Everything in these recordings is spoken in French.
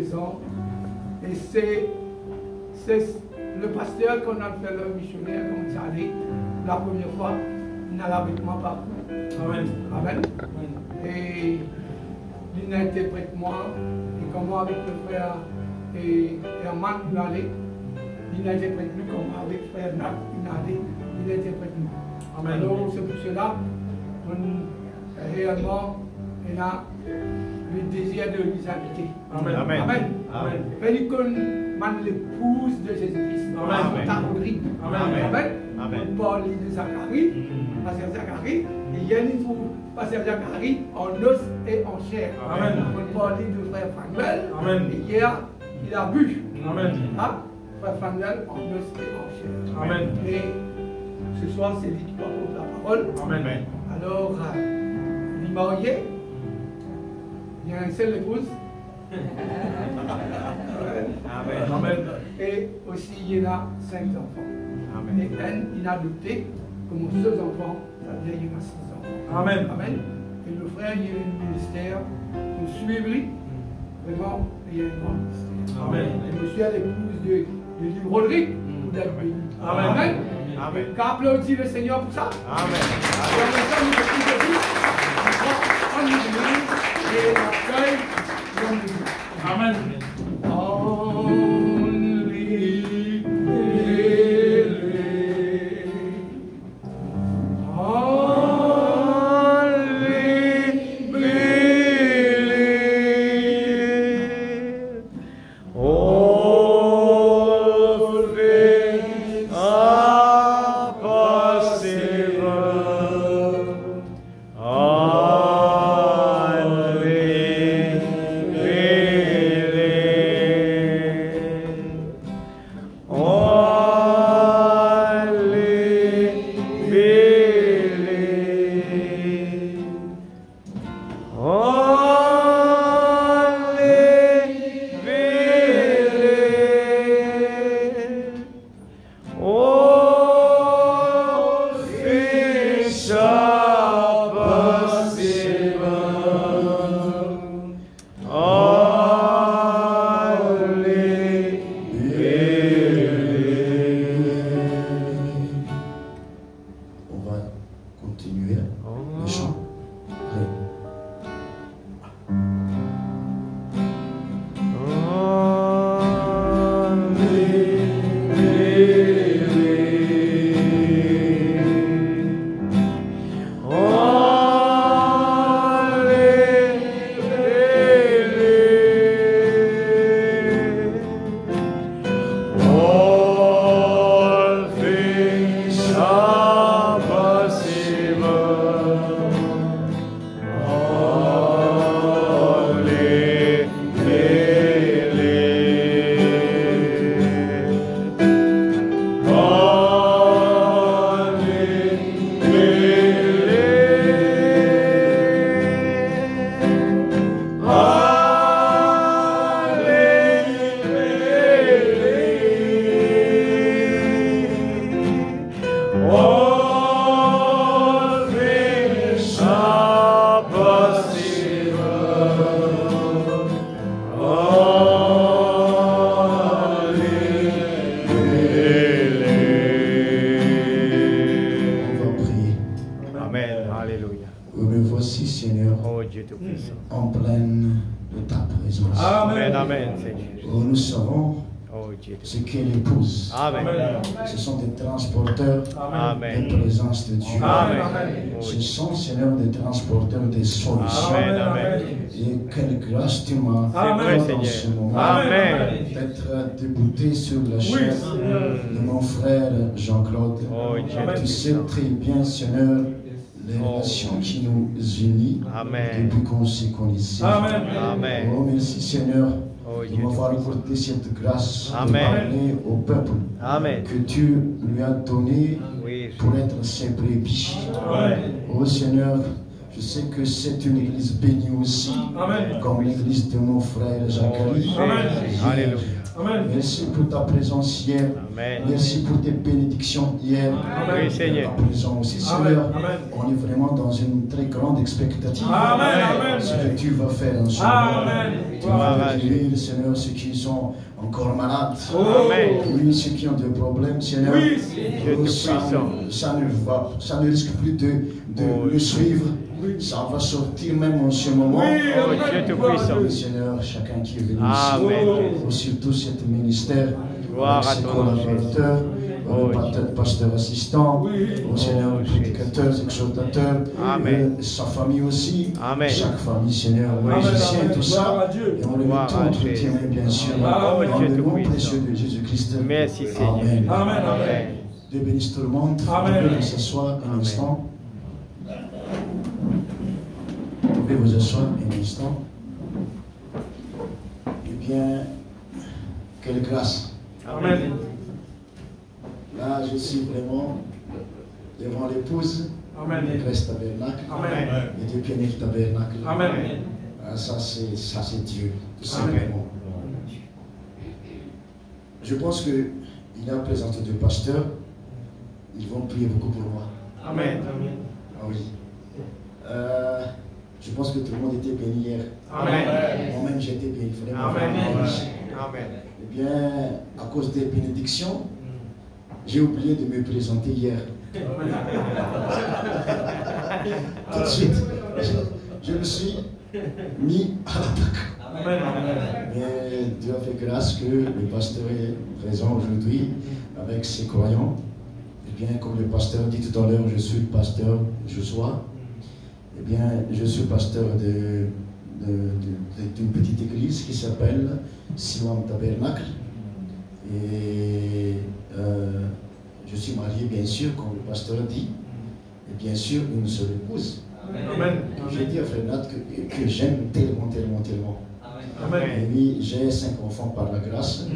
Et c'est le pasteur qu'on a fait le missionnaire, comme ça allait la première fois, il n'a avec moi pas. Amen. Amen. Et il interprète moi, et comme moi avec le frère et Herman, il n'interprète plus comme moi avec le frère Nat, il interprète nous. Amen. Alors c'est pour cela qu'on réellement il a le désir de les inviter. Amen. Amen. Amen. Amen. Amen. Comme l'épouse de Jésus-Christ. Amen. Amen. Amen. Amen. Paul de Zacharie, pasteur Zacharie, et il y a une pour pasteur Zacharie en os et en chair. Amen. Paul de frère Fanuel. Amen. Et hier, il a bu. Amen. Hein? Frère Fanuel en os et en chair. Amen. Et ce soir, c'est lui qui porte la parole. Amen. Alors, il est marié. Il y a une seule épouse. Amen. Amen. Et aussi, il y a 5 enfants. Amen. Et il a adopté comme 2 enfants, c'est-à-dire il y a 6 enfants. Amen. Amen. Et le frère, il y a un ministère pour suivre. Vraiment, il y a un grand ministère. Amen. Et monsieur est l'épouse de Lille Rodrigue ou d'être béni. Amen. Amen. Amen. Qu'applaudit le Seigneur pour ça. Amen. Et l'accueil, amen. Ce qu'est l'épouse. Ce sont des transporteurs de présence de Dieu. Ce sont, Seigneur, des transporteurs des solutions. Et quelle grâce tu m'as fait dans ce moment d'être débouté sur la chair de mon frère Jean-Claude. Tu sais très bien, Seigneur, les relations qui nous unissent depuis qu'on se connaissait. Oh, merci, Seigneur, de m'avoir apporté cette grâce de parler au peuple que tu lui as donné pour être ses brebis. Oh Seigneur, je sais que c'est une église bénie aussi, comme l'église de mon frère Zacharie. Amen. Merci pour ta présence hier. Amen. Merci pour tes bénédictions hier. Amen. Oui, Seigneur. Ta présence aussi, Seigneur. On est vraiment dans une très grande expectative. Amen. Ce que tu vas faire en ce moment. Tu vas guérir, Seigneur, ceux qui sont encore malades. Amen. Oui, ceux qui ont des problèmes, Seigneur. Oui, ça ne risque plus de le suivre. Ça va sortir même en ce moment. Oh, Dieu te puissant. Seigneur, chacun qui est venu Amen. ici, surtout cet ministère, Gloire à ses ton nom, collaborateurs, pasteur assistant, au Seigneur, Oh, prédicateurs, exhortateurs, Amen. sa famille aussi, Amen. chaque famille, Seigneur, Oui. musiciens, tout ça, et on le met Gloire tout à entre Jésus. tes mains, bien sûr, Oh, dans Dieu le te nom puissant. précieux de Jésus-Christ. Merci, Seigneur. Amen. Amen. Dieu bénisse tout le monde. Amen. Vous pouvez vous asseoir un Amen. instant. Vous pouvez vous asseoir un instant. Eh bien, quelle grâce. Amen. Là, je suis vraiment devant l'épouse Amen. de Grèce Tabernacle Amen. et de Pionnier Tabernacle. Amen. Ah, ça, c'est Dieu, tout Amen. simplement. Je pense qu'il y a présenté deux pasteurs. Ils vont prier beaucoup pour moi. Amen. Ah oui. Je pense que tout le monde était béni hier. Amen. Moi-même, j'ai été béni. Vraiment. Amen. Amen. Eh bien, à cause des bénédictions, j'ai oublié de me présenter hier. Tout de suite, je me suis mis à l'attaque. Mais Dieu a fait grâce que le pasteur est présent aujourd'hui avec ses croyants. Eh bien, comme le pasteur dit tout à l'heure, je suis le pasteur Joshua. Eh bien, je suis pasteur d'une petite église qui s'appelle Siloam Tabernacle. Et je suis marié, bien sûr, comme le pasteur dit, et bien sûr, une seule épouse. Amen. J'ai dit à Frère Nat que j'aime tellement, tellement, tellement. Amen. Et oui, j'ai 5 enfants par la grâce.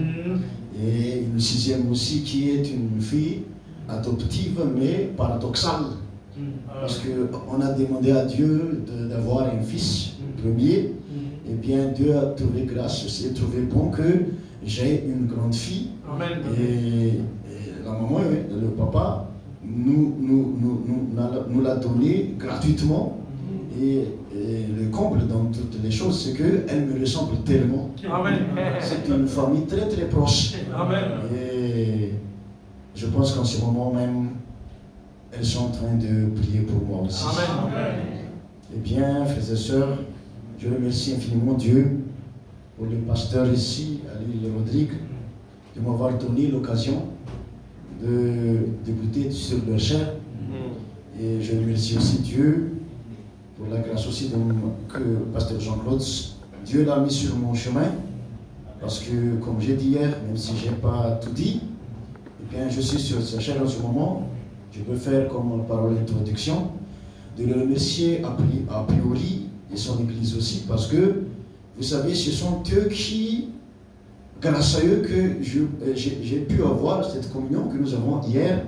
Et une 6e aussi qui est une fille adoptive, mais paradoxale. Parce qu'on a demandé à Dieu d'avoir un fils premier. Et bien, Dieu a trouvé grâce, aussi trouvé bon que j'ai une grande fille. Amen. Et la maman, le papa, nous l'a donné gratuitement. Et le comble dans toutes les choses, c'est qu'elle me ressemble tellement. Amen. C'est une famille très très proche. Amen. Et je pense qu'en ce moment même, elles sont en train de prier pour moi aussi. Amen. Eh bien, frères et sœurs, je remercie infiniment Dieu pour le pasteur ici, Ali Rodrigue, de m'avoir donné l'occasion de goûter sur leur chair. Et je remercie aussi Dieu pour la grâce aussi que pasteur Jean-Claude, Dieu l'a mis sur mon chemin. Parce que, comme j'ai dit hier, même si je n'ai pas tout dit, eh bien, je suis sur sa chair en ce moment. Je peux faire comme parole d'introduction, de le remercier a priori et son église aussi, parce que, vous savez, ce sont eux qui, grâce à eux, que j'ai pu avoir cette communion que nous avons hier,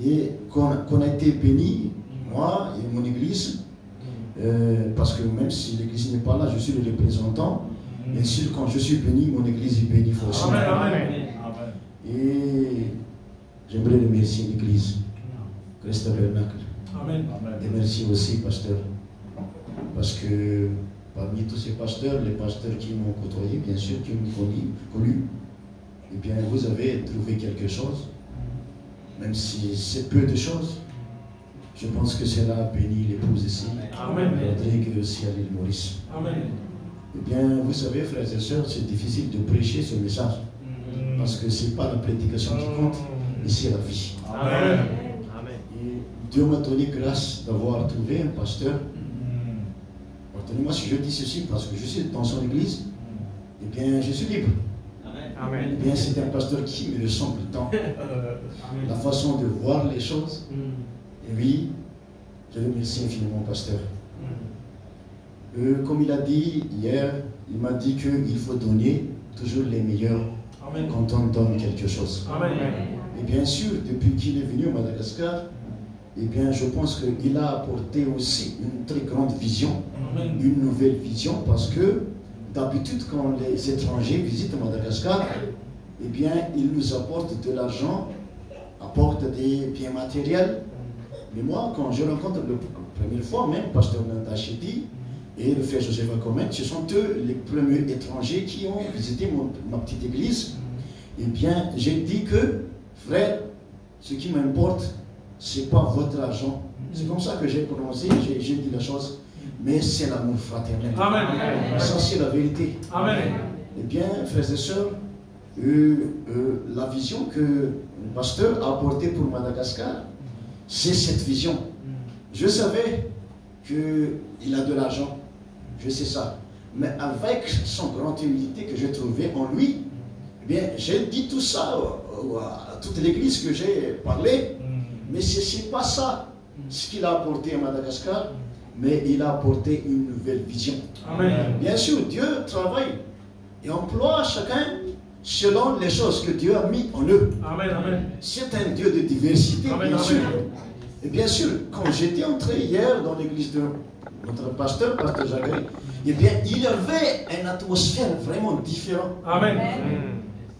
et qu'on a été bénis, moi et mon église, parce que même si l'église n'est pas là, je suis le représentant. Bien sûr, quand je suis béni, mon église est bénie forcément. Amen. Et j'aimerais remercier l'église, Grèce Tabernacle. Amen. Et merci aussi, pasteur. Parce que parmi tous ces pasteurs, les pasteurs qui m'ont côtoyé, bien sûr, qui m'ont connu, eh bien, vous avez trouvé quelque chose, même si c'est peu de choses. Je pense que c'est là béni l'épouse ici, Amen. Rodrigue et aussi à l'île Maurice. Amen. Eh bien, vous savez, frères et sœurs, c'est difficile de prêcher ce message. Parce que ce n'est pas la prédication qui compte, mais c'est la vie. Amen. Et Dieu m'a donné grâce d'avoir trouvé un pasteur. Pardonnez-moi si je dis ceci, parce que je suis dans son église, eh bien, je suis libre. Amen. Eh bien, c'est un pasteur qui me ressemble tant. La façon de voir les choses. Et oui, je remercie infiniment, pasteur. Comme il a dit hier, il m'a dit qu'il faut donner toujours les meilleurs quand on donne quelque chose. Amen. Et bien sûr, depuis qu'il est venu au Madagascar, eh bien, je pense qu'il a apporté aussi une très grande vision, une nouvelle vision, parce que d'habitude, quand les étrangers visitent Madagascar, eh bien, ils nous apportent de l'argent, apportent des biens matériels. Mais moi, quand je rencontre la première fois, même Pasteur Nanda Chedi et le frère Joseph Akomen, ce sont eux les premiers étrangers qui ont visité ma petite église. Eh bien, j'ai dit que, frère, ce qui m'importe, ce n'est pas votre argent. C'est comme ça que j'ai prononcé, j'ai dit la chose, mais c'est l'amour fraternel. Amen. Ça, c'est la vérité. Amen. Eh bien, frères et sœurs, la vision que le pasteur a apportée pour Madagascar, c'est cette vision. Je savais qu'il a de l'argent, je sais ça. Mais avec son grande humilité que j'ai trouvée en lui, eh bien, j'ai dit tout ça à toute l'église que j'ai parlé, mais ce n'est pas ça ce qu'il a apporté à Madagascar, mais il a apporté une nouvelle vision. Amen. Bien sûr, Dieu travaille et emploie chacun selon les choses que Dieu a mis en eux. Amen. Amen. C'est un Dieu de diversité, Amen. bien sûr. Et bien sûr, quand j'étais entré hier dans l'église de notre pasteur Jacques, eh bien, il y avait une atmosphère vraiment différente. Amen.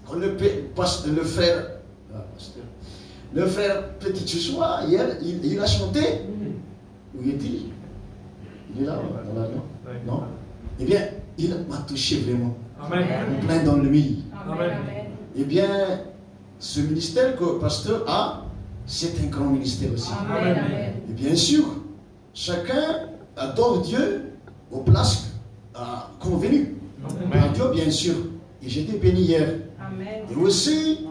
Quand le frère Petit Chouchoua, hier, il a chanté. Où est-il? Il est là, dans l'avion? Non? Eh bien, il m'a touché vraiment. Amen. En plein dans le milieu. Amen. Eh bien, ce ministère que le pasteur a, c'est un grand ministère aussi. Amen. Et bien sûr, chacun adore Dieu aux places convenues. Par Dieu, bien sûr. Et j'étais béni hier. Amen. Et aussi,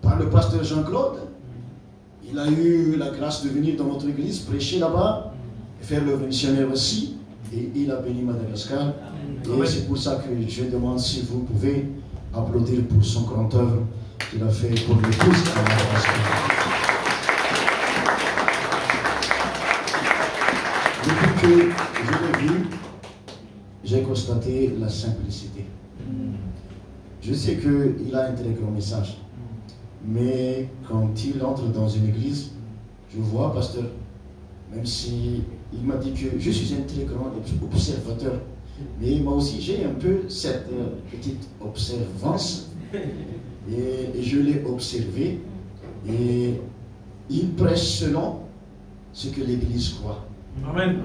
par le pasteur Jean-Claude, il a eu la grâce de venir dans notre église, prêcher là-bas, et faire le missionnaire aussi. Et il a béni Madagascar. Et c'est pour ça que je demande si vous pouvez applaudir pour son grand œuvre qu'il a fait pour l'épouse de Madagascar. Depuis que je l'ai vu, j'ai constaté la simplicité. Je sais qu'il a un très grand message. Mais quand il entre dans une église, je vois, pasteur, même si il m'a dit que je suis un très grand observateur, mais moi aussi j'ai un peu cette petite observance, et je l'ai observé, et il prêche selon ce que l'église croit. Amen.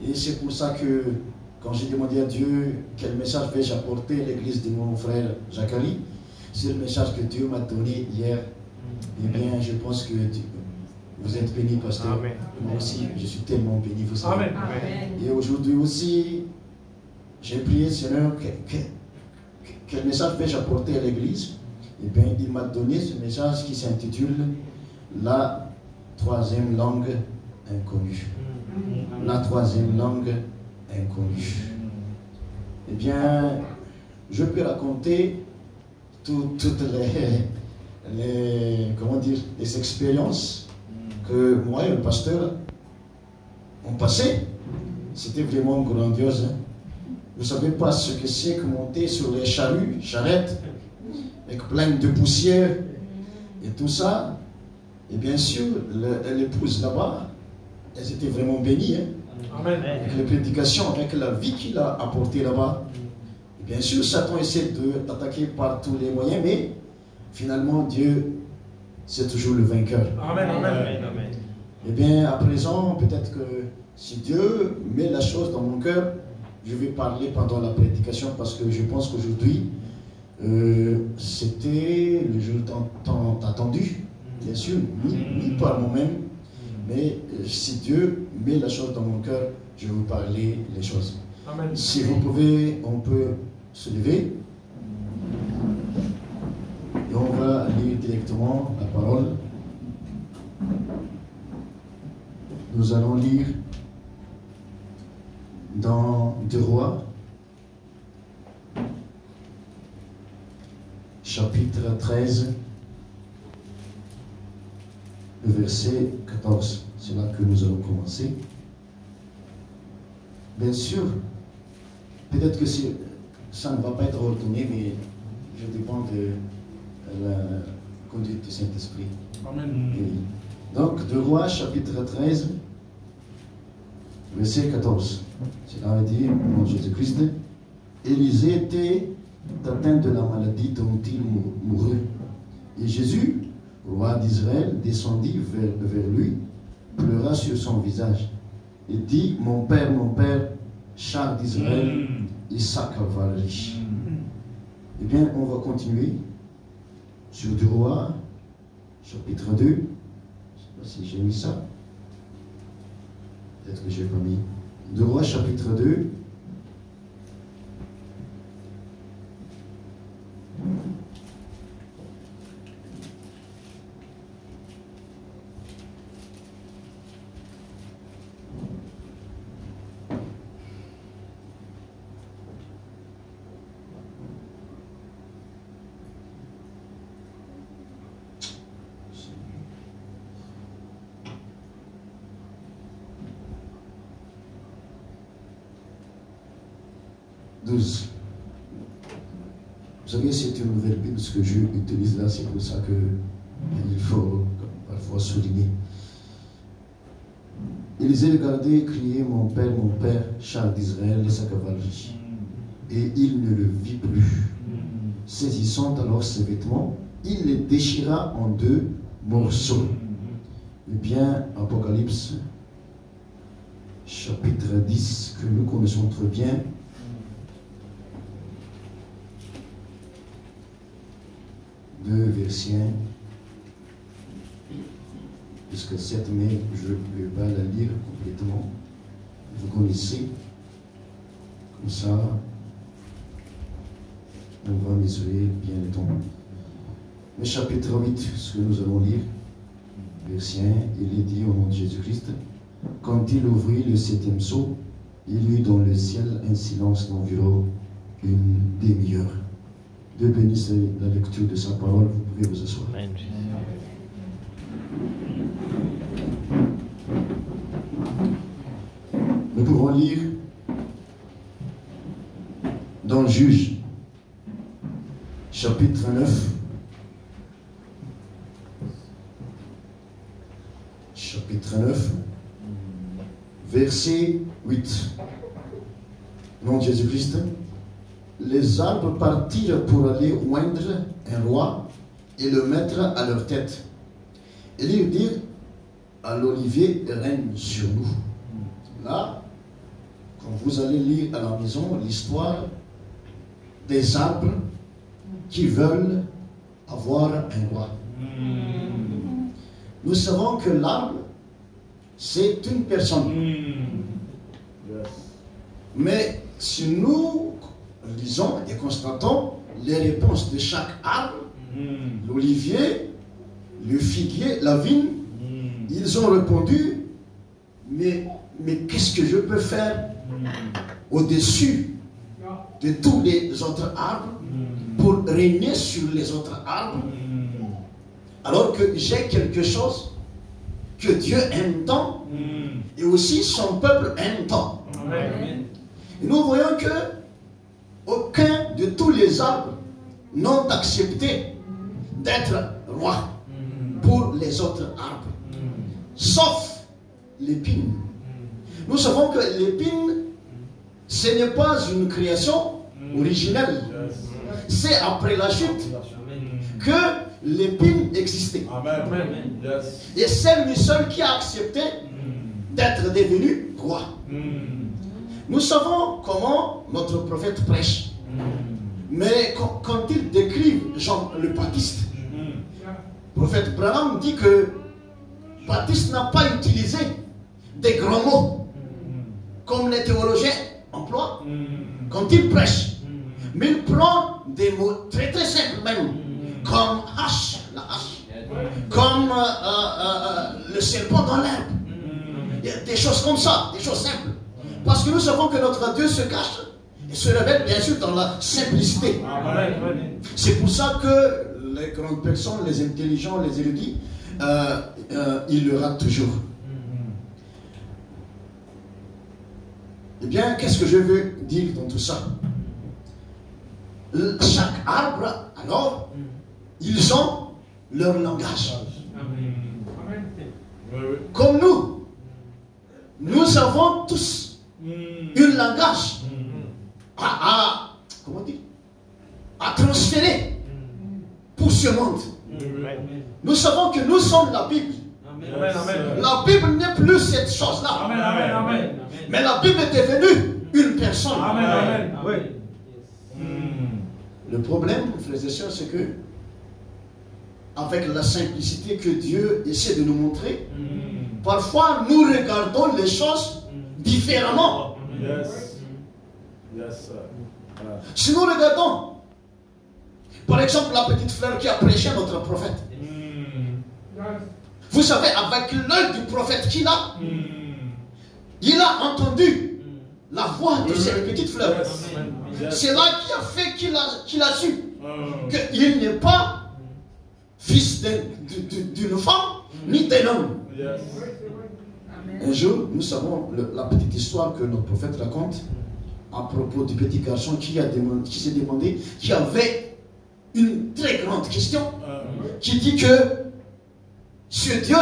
Et c'est pour ça que quand j'ai demandé à Dieu quel message vais-je apporter à l'église de mon frère Jacques-Ari, c'est le message que Dieu m'a donné hier. Eh bien, je pense que vous êtes bénis, pasteur. Amen. Moi aussi, je suis tellement béni, vous savez. Amen. Et aujourd'hui aussi, j'ai prié, Seigneur, quel message vais-je apporter à l'église? Eh bien, il m'a donné ce message qui s'intitule La troisième langue inconnue. La troisième langue inconnue. Eh bien, je peux raconter toutes les expériences que moi et le pasteur ont passées. C'était vraiment grandiose. Hein? Vous ne savez pas ce que c'est que monter sur les charrettes, avec plein de poussière et tout ça. Et bien sûr, l'épouse là-bas, elles étaient vraiment bénies. Hein? Amen. Avec les prédications, avec la vie qu'il a apportée là-bas. Bien sûr, Satan essaie d'attaquer par tous les moyens, mais finalement, Dieu, c'est toujours le vainqueur. Amen. Amen. Eh bien, à présent, peut-être que si Dieu met la chose dans mon cœur, je vais parler pendant la prédication, parce que je pense qu'aujourd'hui, c'était le jour tant attendu, bien sûr, ni par moi-même, mais si Dieu met la chose dans mon cœur, je vais vous parler les choses. Amen. Si vous pouvez, on peut se lever et on va lire directement la parole. Nous allons lire dans 2 Rois, chapitre 13, le verset 14. C'est là que nous allons commencer. Bien sûr, peut-être que ça ne va pas être ordonné, mais je dépends de la conduite du Saint-Esprit. Amen. Donc, 2 Rois, chapitre 13, verset 14. C'est là dit, au nom de Jésus-Christ. Élisée était atteint de la maladie dont il mourut. Et Jésus, roi d'Israël, descendit vers lui, pleura sur son visage et dit, mon père, char d'Israël et sa cavalerie. Eh bien, on va continuer sur 2 Rois, chapitre 2. Je ne sais pas si j'ai mis ça. Peut-être que je n'ai pas mis. 2 Rois, chapitre 2. Vous savez, c'est une nouvelle Bible, ce que je utilise là, c'est pour ça qu'il faut parfois souligner. Élisée regardait et criait, mon père, char d'Israël et sa cavalerie. Et il ne le vit plus. Saisissant alors ses vêtements, il les déchira en 2 morceaux. Eh bien, Apocalypse, chapitre 10, que nous connaissons très bien, verset 1 jusqu'à 7, mais je ne vais pas la lire complètement. Vous connaissez. Comme ça, on va mesurer bien le temps. Mais chapitre 8, ce que nous allons lire, verset 1, il est dit au nom de Jésus-Christ, quand il ouvrit le 7e sceau, il y eut dans le ciel un silence d'environ une demi-heure. Dieu bénisse la lecture de sa parole. Vous pouvez vous asseoir. Amen. Nous pouvons lire dans Juge, chapitre 9, verset 8. Nom de Jésus-Christ. Les arbres partirent pour aller oindre un roi et le mettre à leur tête. Et ils dirent à l'olivier, règne sur nous. Là, quand vous allez lire à la maison l'histoire des arbres qui veulent avoir un roi. Nous savons que l'arbre, c'est une personne. Mais si nous lisons et constatons les réponses de chaque arbre, l'olivier, le figuier, la vigne, ils ont répondu, mais qu'est-ce que je peux faire au-dessus de tous les autres arbres pour régner sur les autres arbres, alors que j'ai quelque chose que Dieu aime tant et aussi son peuple aime tant. Et nous voyons que aucun de tous les arbres n'ont accepté d'être roi pour les autres arbres, sauf l'épine. Nous savons que l'épine, ce n'est pas une création originelle. C'est après la chute que l'épine existait. Et c'est lui seul qui a accepté d'être devenu roi. Nous savons comment notre prophète prêche. Mais quand il décrit Jean le Baptiste, le prophète Branham dit que Baptiste n'a pas utilisé des grands mots comme les théologiens emploient quand il prêche. Mais il prend des mots très très simples même, comme hache, la hache, comme le serpent dans l'herbe. Il y a des choses comme ça, des choses simples. Parce que nous savons que notre Dieu se cache et se révèle bien sûr dans la simplicité. C'est pour ça que les grandes personnes, les intelligents, les érudits, ils le ratent toujours. Eh bien, qu'est-ce que je veux dire dans tout ça? Chaque arbre, alors, ils ont leur langage. Comme nous avons tous un langage. comment dire, à transférer pour ce monde. Nous savons que nous sommes la Bible. La Bible n'est plus cette chose-là. Mais la Bible est devenue une personne. Le problème, frères et sœurs, c'est que avec la simplicité que Dieu essaie de nous montrer, parfois nous regardons les choses différemment. Si nous regardons, par exemple, la petite fleur qui a prêché à notre prophète, vous savez, avec l'œil du prophète qu'il a, il a entendu la voix de cette petite fleur. C'est là qui a fait qu'il a su qu'il n'est pas fils d'une femme ni d'un homme. Un jour, nous savons la petite histoire que notre prophète raconte à propos du petit garçon qui s'est demandé, qui avait une très grande question, qui dit que ce Dieu,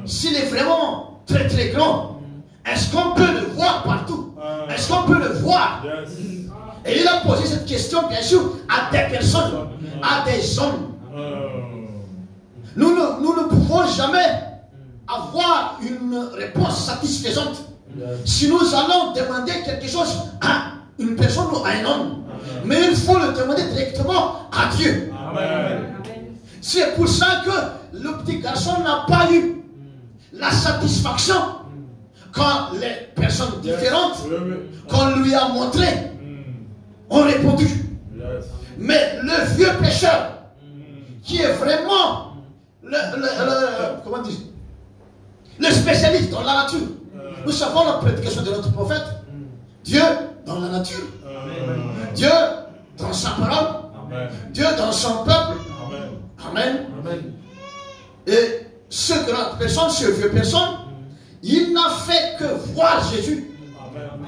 s'il est vraiment très très grand, est-ce qu'on peut le voir partout? Est-ce qu'on peut le voir? Et il a posé cette question, bien sûr, à des personnes, à des hommes. Nous ne pouvons jamais avoir une réponse satisfaisante si nous allons demander quelque chose à une personne ou à un homme. Mais il faut le demander directement à Dieu. C'est pour ça que le petit garçon n'a pas eu la satisfaction quand les personnes différentes qu'on lui a montré ont répondu. Mais le vieux pécheur qui est vraiment comment dire, le spécialiste dans la nature. Nous savons la prédication de notre prophète. Dieu dans la nature. Dieu dans sa parole. Dieu dans son peuple. Amen. Et ce grand personne, ce vieux personne, il n'a fait que voir Jésus,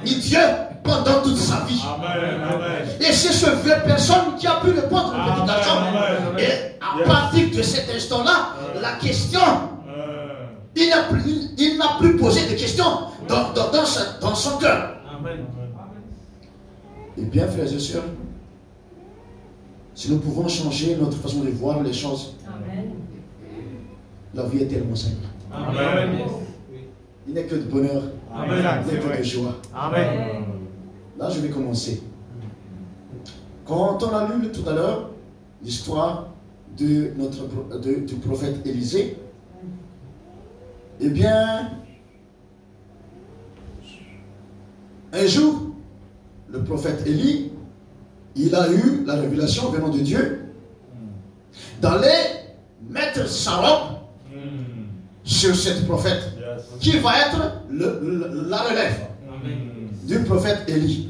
ni Dieu, pendant toute sa vie. Et c'est ce vieux personne qui a pu répondre au petit garçon. Et à partir de cet instant-là, la question, il n'a plus posé de questions dans son cœur. Et bien, frères et sœurs, si nous pouvons changer notre façon de voir les choses, la vie est tellement simple. Il n'est que de bonheur, il n'est que de joie. Là, je vais commencer. Quand on a lu tout à l'heure l'histoire du prophète Élisée, eh bien, un jour, le prophète Élie, il a eu la révélation venant de Dieu d'aller mettre sa robe sur cet prophète qui va être la relève du prophète Élie.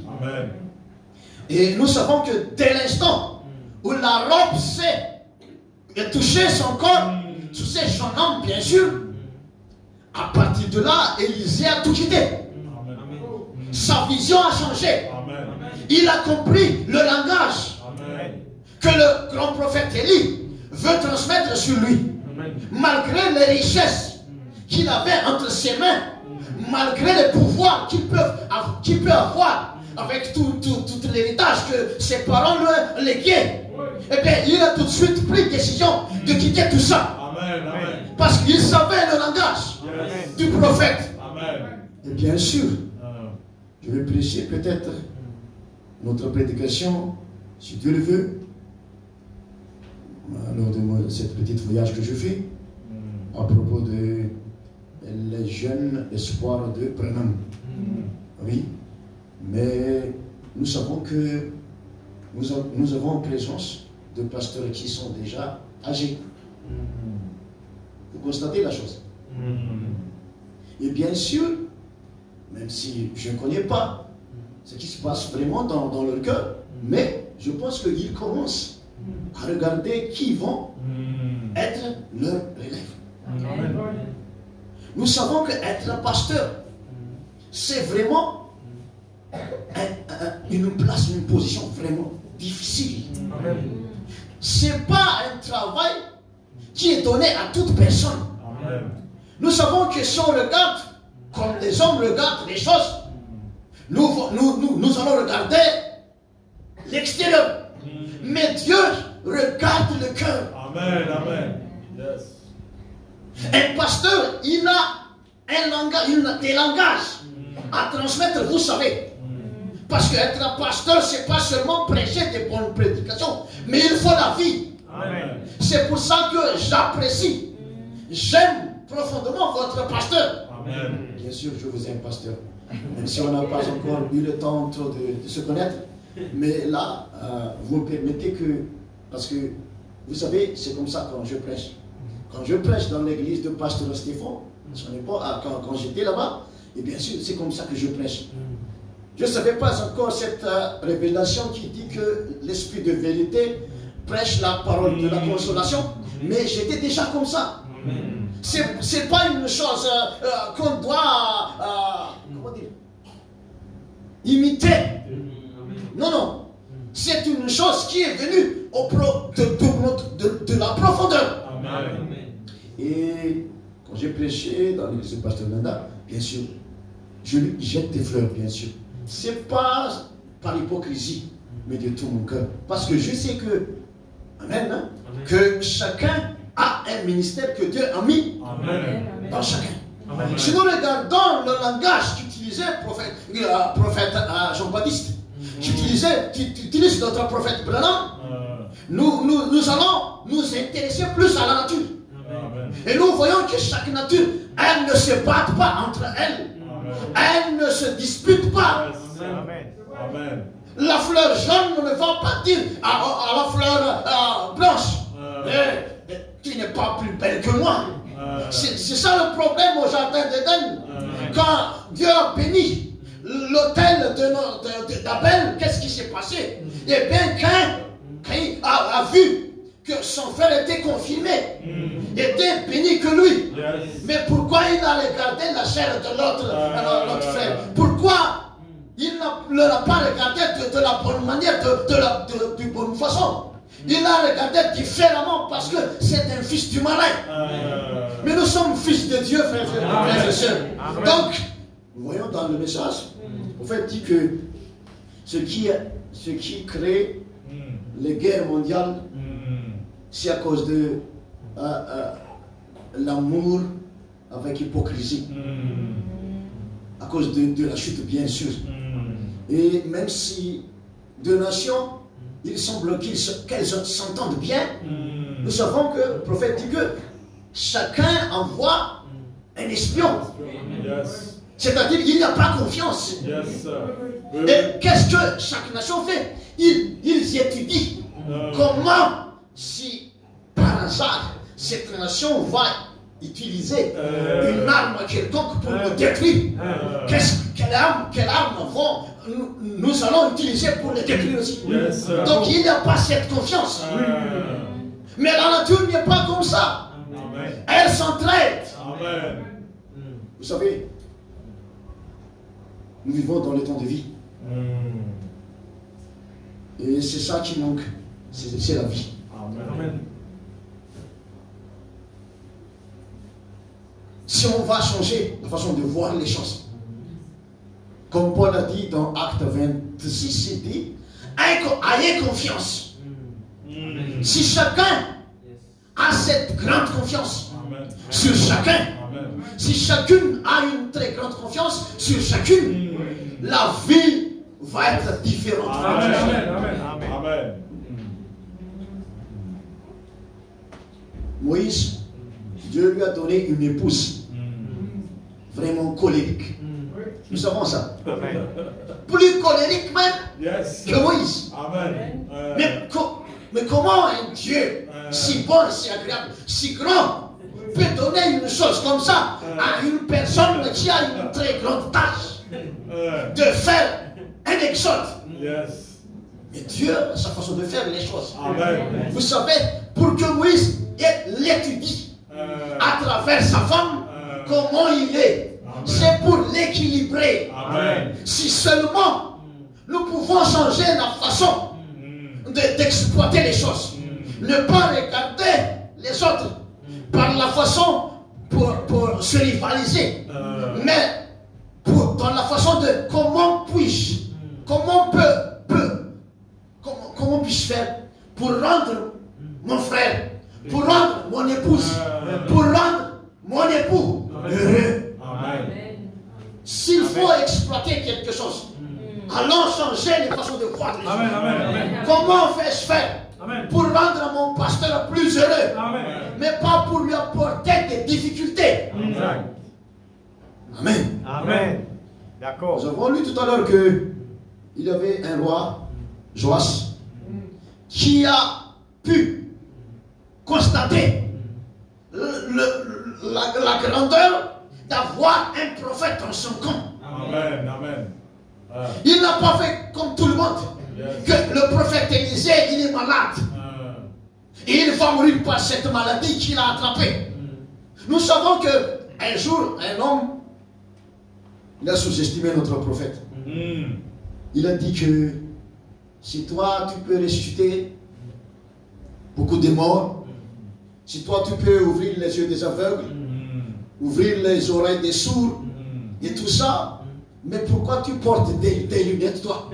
Et nous savons que dès l'instant où la robe s'est touché son corps, touché son âme, bien sûr, à partir de là, Élisée a tout quitté. Sa vision a changé. Il a compris le langage que le grand prophète Élie veut transmettre sur lui. Malgré les richesses qu'il avait entre ses mains, malgré les pouvoirs qu'il peut avoir avec tout l'héritage que ses parents lui léguaient, eh bien, il a tout de suite pris décision de quitter tout ça. Parce qu'il savait le langage du prophète. Et bien sûr, je vais prêcher peut-être notre prédication, si Dieu le veut, lors de cette petite voyage que je fais, à propos de les jeunes espoirs de Brenham. Oui, mais nous savons que nous avons en présence de pasteurs qui sont déjà âgés. Vous constatez la chose. Et bien sûr, même si je ne connais pas ce qui se passe vraiment dans leur cœur, mais je pense qu'ils commencent à regarder qui vont être leurs relèves. Nous savons qu'être pasteur, c'est vraiment une place, une position vraiment difficile. C'est pas un travail qui est donné à toute personne. Nous savons que si on regarde comme les hommes regardent les choses, nous allons regarder l'extérieur. Mais Dieu regarde le cœur. Amen, amen. Yes. Un pasteur, il a un langage, des langages à transmettre, vous savez. Parce qu'être un pasteur, c'est pas seulement prêcher des bonnes prédications, mais il faut la vie. C'est pour ça que j'apprécie, j'aime profondément votre pasteur. Amen. Bien sûr, je vous aime, pasteur. Même si on n'a pas encore eu le temps trop de se connaître. Mais là, vous me permettez que... Parce que, vous savez, c'est comme ça quand je prêche. Quand je prêche dans l'église de Pasteur Stéphane, quand j'étais là-bas, et bien sûr, c'est comme ça que je prêche. Je ne savais pas encore cette révélation qui dit que l'esprit de vérité prêche la parole de la consolation, mais j'étais déjà comme ça. C'est pas une chose qu'on doit comment dire, imiter. Non, non. C'est une chose qui est venue de la profondeur. Amen. Et quand j'ai prêché dans l'église de Pasteur Nanda, bien sûr, je lui jette des fleurs, bien sûr. C'est pas par hypocrisie, mais de tout mon cœur. Parce que je sais que, amen, hein, que chacun a un ministère que Dieu a mis dans chacun. Amen. Si nous regardons le langage qu'utilisait prophète Jean-Baptiste, tu utilises notre prophète Branham, nous allons nous intéresser plus à la nature. Et nous voyons que chaque nature, elle ne se bat pas entre elles. Elle ne se dispute pas. Amen. La fleur jaune ne va pas dire à la fleur blanche, tu n'es pas plus belle que moi. C'est ça le problème au jardin d'Éden. Quand Dieu a béni l'autel d'Abel, qu'est-ce qui s'est passé? Eh bien, Caïn a vu que son frère était confirmé, était béni que lui. Mais pourquoi il a regardé la chair de l'autre frère? Pourquoi il ne l'a pas regardé de la bonne manière, de bonne façon? Il l'a regardé différemment parce que c'est un fils du malin. Mais nous sommes fils de Dieu, frères et sœurs. Donc, nous voyons dans le message, en fait, dit que ce qui crée les guerres mondiales, c'est à cause de l'amour avec hypocrisie. À cause de la chute, bien sûr. Et même si deux nations, il semble qu'elles s'entendent bien, nous savons que le prophète dit que chacun envoie un espion. C'est-à-dire qu'il n'y a pas confiance. Et qu'est-ce que chaque nation fait? Ils étudient comment, si par hasard, cette nation va utiliser une arme quelconque pour nous détruire. Quelle arme nous allons utiliser pour les détruire aussi? Donc il n'y a pas cette confiance. Mais la nature n'est pas comme ça. Elle s'entraide. Vous savez, nous vivons dans le temps de vie. Et c'est ça qui manque. C'est la vie. Amen. Si on va changer la façon de voir les choses, comme Paul a dit dans Acte 26, il dit, ayez confiance. Si chacun a cette grande confiance sur chacun, si chacune a une très grande confiance sur chacune, la vie va être différente. Amen. Moïse, Dieu lui a donné une épouse vraiment colérique. Nous savons ça. Plus colérique même que Moïse. Mais comment un Dieu si bon, si agréable, si grand peut donner une chose comme ça à une personne qui a une très grande tâche de faire un exode? Mais Dieu a sa façon de faire les choses. Vous savez, pour que Moïse l'étudie à travers sa femme, comment il est, c'est pour l'équilibrer. Si seulement nous pouvons changer la façon d'exploiter les choses, ne pas regarder les autres par la façon pour se rivaliser, mais dans la façon de comment puis-je, comment rendre mon frère, pour rendre mon épouse, pour rendre mon époux heureux. S'il faut exploiter quelque chose, allons changer les façons de voir les choses. Comment vais-je faire pour rendre mon pasteur plus heureux, mais pas pour lui apporter des difficultés? Amen. Amen. D'accord. Nous avons lu tout à l'heure qu'il y avait un roi, Joas, qui a pu constater la grandeur d'avoir un prophète dans son camp. Amen. Amen. Il n'a pas fait comme tout le monde. Que le prophète Élisée, il est malade. Et il va mourir par cette maladie qu'il a attrapée. Nous savons qu'un jour, un homme, il a sous-estimé notre prophète. Il a dit que si toi tu peux ressusciter beaucoup de morts, si toi tu peux ouvrir les yeux des aveugles, ouvrir les oreilles des sourds et tout ça, mais pourquoi tu portes des lunettes toi?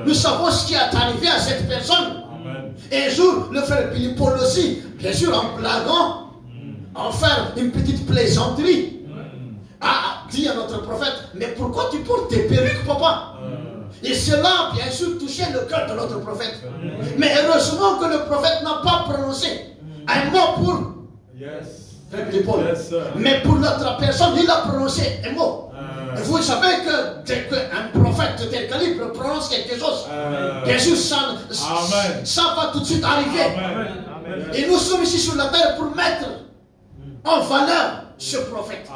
Nous savons ce qui est arrivé à cette personne. Un jour, le frère Billy Paul aussi, bien sûr en blaguant, en faire une petite plaisanterie, a dit à notre prophète, mais pourquoi tu portes des perruques, papa? Et cela, bien sûr, touchait le cœur de notre prophète. Mais heureusement que le prophète n'a pas prononcé un mot pour frère Billy Paul. Mais pour l'autre personne, il a prononcé un mot. Et vous savez que dès qu'un prophète de tel calibre prononce quelque chose, bien sûr, ça va tout de suite arriver. Et nous sommes ici sur la terre pour mettre en valeur ce prophète.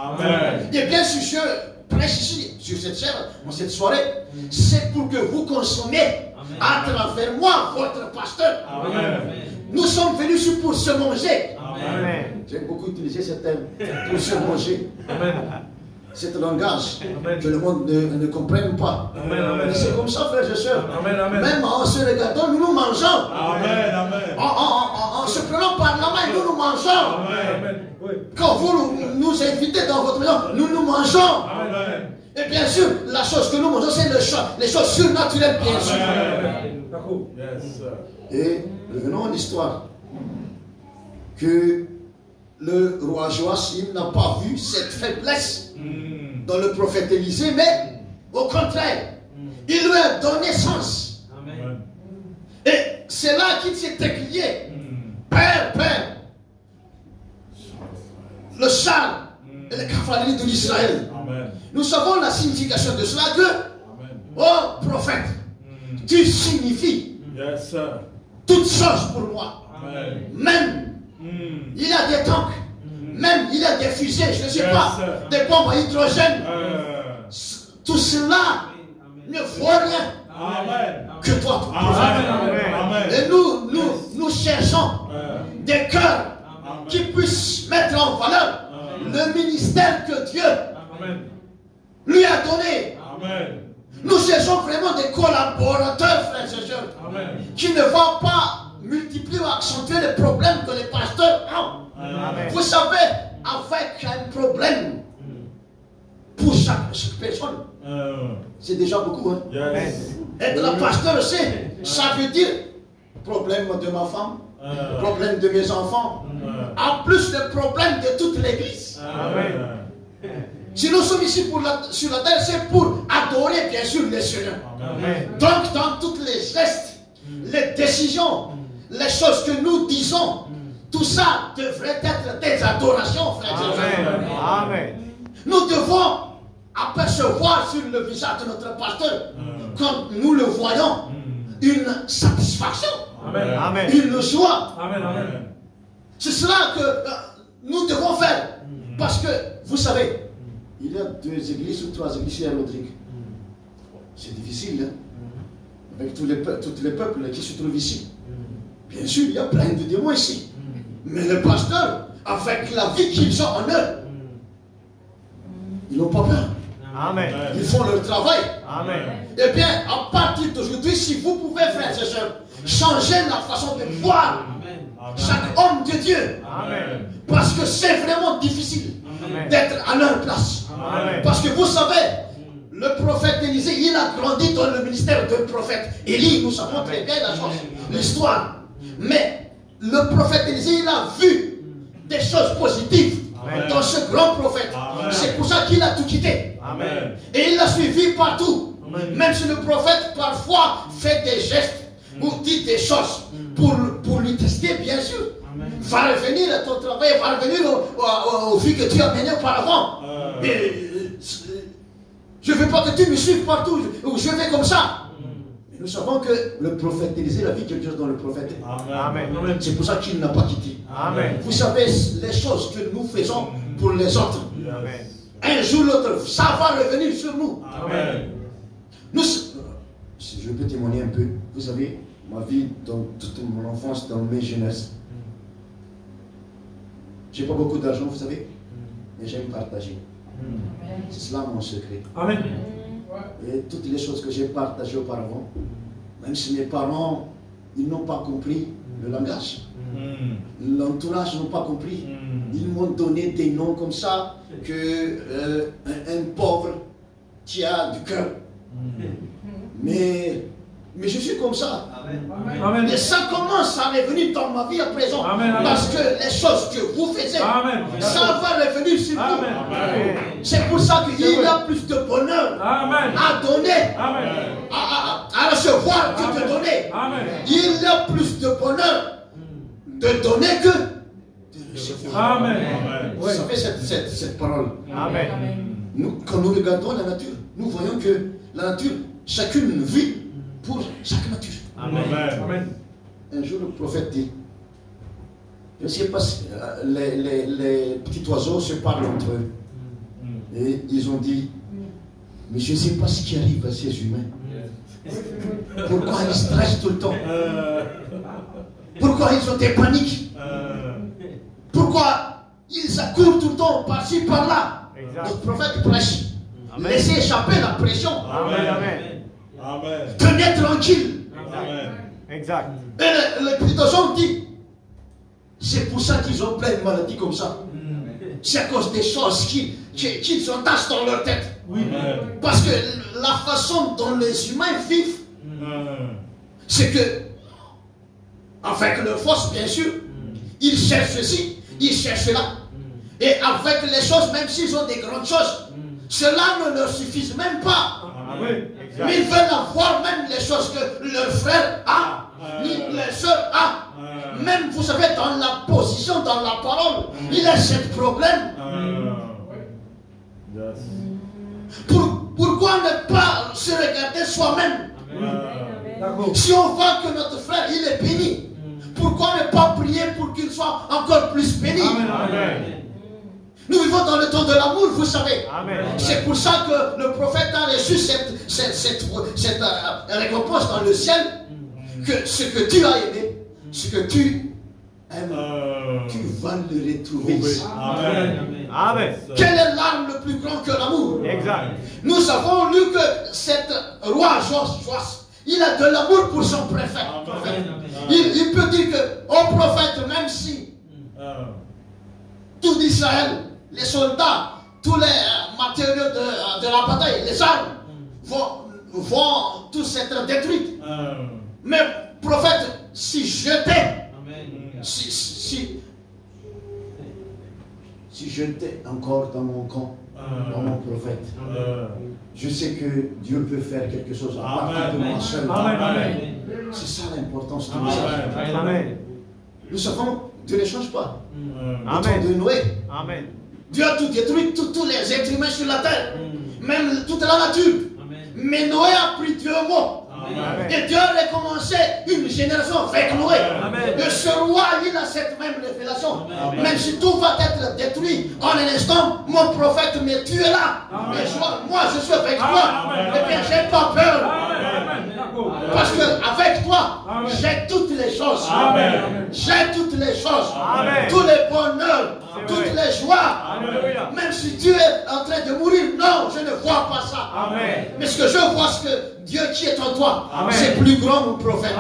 Et bien sûr, je prêche ici, sur cette chaîne, dans cette soirée, c'est pour que vous consommiez à travers moi, votre pasteur. Nous sommes venus ici pour se manger. J'ai beaucoup utilisé ce terme, pour se manger. C'est un langage que le monde ne comprenne pas. Mais c'est comme ça, frères et sœurs. Même en se regardant, nous nous mangeons. En se prenant par la main, nous nous mangeons. Quand vous nous invitez dans votre maison, nous nous mangeons. Et bien sûr, la chose que nous mangeons, c'est les choses surnaturelles, bien sûr. Et revenons à l'histoire. Que le roi Joas, il n'a pas vu cette faiblesse dans le prophète Élisée, mais au contraire, il lui a donné sens. Et c'est là qu'il s'est écrié, Père, le char et la cavalerie de l'Israël. Nous savons la signification de cela que, oh prophète, tu signifies toutes choses pour moi. Même il y a des tanks, même il y a des fusées, je ne sais pas, des bombes à hydrogène. Tout cela ne vaut rien que toi. Et nous cherchons des cœurs qui puissent mettre en valeur le ministère que Dieu lui a donné. Nous cherchons vraiment des collaborateurs, frères et sœurs, qui ne vont pas multiplier ou accentuer les problèmes que les pasteurs ont. Vous savez, avec un problème pour chaque personne, c'est déjà beaucoup. Être un pasteur, ça veut dire problème de ma femme, problème de mes enfants, en plus le problème de toute l'église. Si nous sommes ici sur la terre, c'est pour adorer bien sûr le Seigneur. Donc dans toutes les gestes, les décisions, les choses que nous disons, tout ça devrait être des adorations, frères et sœurs. Nous devons apercevoir sur le visage de notre pasteur, quand nous le voyons, une satisfaction, une joie. C'est cela que nous devons faire. Parce que, vous savez, il y a 2 églises ou 3 églises à Rodrigue. C'est difficile, hein? Avec tous les peuples qui se trouvent ici. Bien sûr, il y a plein de démons ici. Mais les pasteurs, avec la vie qu'ils ont en eux, ils n'ont pas peur. Ils font leur travail. Eh bien, à partir d'aujourd'hui, si vous pouvez, frères et sœurs, changer la façon de voir chaque homme de Dieu. Parce que c'est vraiment difficile d'être à leur place. Parce que vous savez, le prophète Élisée, il a grandi dans le ministère de prophète. Élie, nous savons très bien la chose, l'histoire. Mais le prophète Élisée, il a vu des choses positives dans ce grand prophète. C'est pour ça qu'il a tout quitté. Amen. Et il l'a suivi partout. Même si le prophète parfois fait des gestes ou dit des choses pour lui tester, bien sûr. Va revenir à ton travail, va revenir aux vies que tu as menées auparavant. Mais je ne veux pas que tu me suives partout, ou je vais comme ça. Mais nous savons que le prophète Élisée a vu quelque chose dans le prophète. Amen. C'est pour ça qu'il n'a pas quitté. Amen. Vous savez, les choses que nous faisons pour les autres, Amen. un jour ou l'autre, ça va revenir sur nous. Amen. Nous, si je peux témoigner un peu, vous savez, ma vie, dans toute mon enfance, dans mes jeunesses, j'ai pas beaucoup d'argent, vous savez, mais j'aime partager. C'est cela mon secret. Amen. Et toutes les choses que j'ai partagées auparavant, même si mes parents, ils n'ont pas compris le langage, l'entourage n'ont pas compris, ils m'ont donné des noms comme ça, que un pauvre qui a du cœur. Mais je suis comme ça. Amen. Et ça commence à revenir dans ma vie à présent. Amen. Parce que les choses que vous faites, Amen. ça va revenir sur vous. Amen. C'est pour ça qu'il y a plus de bonheur Amen. à donner, Amen. à recevoir que de donner. Amen. Il y a plus de bonheur de donner que de recevoir. Amen. Vous savez cette parole. Amen. Nous, quand nous regardons la nature, nous voyons que la nature, chacune vit pour chaque nature. Amen. Un jour, le prophète dit, je ne sais pas si les petits oiseaux se parlent entre eux. Et ils ont dit, mais je ne sais pas ce qui arrive à ces humains. Pourquoi ils stressent tout le temps? Pourquoi ils ont des paniques? Pourquoi ils accourent tout le temps par-ci, par-là? Le prophète prêche. Laissez échapper la pression. Amen. Amen. Tenez tranquille. Amen. Exact. Et les petits oiseaux dit, c'est pour ça qu'ils ont plein de maladies comme ça. C'est à cause des choses qui s'entassent dans leur tête. Parce que la façon dont les humains vivent, c'est que, avec leur force, bien sûr, ils cherchent ceci, ils cherchent là. Et avec les choses, même s'ils ont des grandes choses, cela ne leur suffit même pas. Mais ils veulent avoir même les choses que leur frère a, ni leur soeur a. Même, vous savez, dans la position, dans la parole, il a ce problème. Pourquoi ne pas se regarder soi-même? Si on voit que notre frère, il est béni, pourquoi ne pas prier pour qu'il soit encore plus béni? Nous vivons dans le temps de l'amour, vous savez. C'est pour ça que le prophète a reçu cette récompense dans le ciel, que ce que tu as aimé, ce que tu aimes, tu vas le retrouver. Amen. Quelle est l'arme le plus grand que l'amour? Exact. Nous avons lu que cet roi Joas, il a de l'amour pour son prophète. Il peut dire que au prophète, même si tout Israël, les soldats, tous les matériaux de la bataille, les armes, vont tous être détruits. Mais prophète, si j'étais, si j'étais encore dans mon camp, dans mon prophète, je sais que Dieu peut faire quelque chose à partir de moi seul. C'est ça l'importance du message. Amen. Nous savons, Dieu ne change pas. Amen. Le temps de Noé, Amen. Dieu a tout détruit, tous les êtres humains sur la terre, même toute la nature. Mais Noé a pris Dieu au mot. Et Dieu a recommencé une génération avec Noé. Et ce roi, il a cette même révélation. Même si tout va être détruit en un instant, mon prophète, mais tu es là. Et moi, je suis avec toi. Et bien, j'ai pas peur. Parce que avec toi, j'ai toutes les choses. J'ai toutes les choses. Tous les bonheurs, toutes les joies. Même si tu es en train de mourir, non, je ne vois pas ça. Mais ce que je vois, c'est que Dieu qui est en toi, c'est plus grand, mon prophète.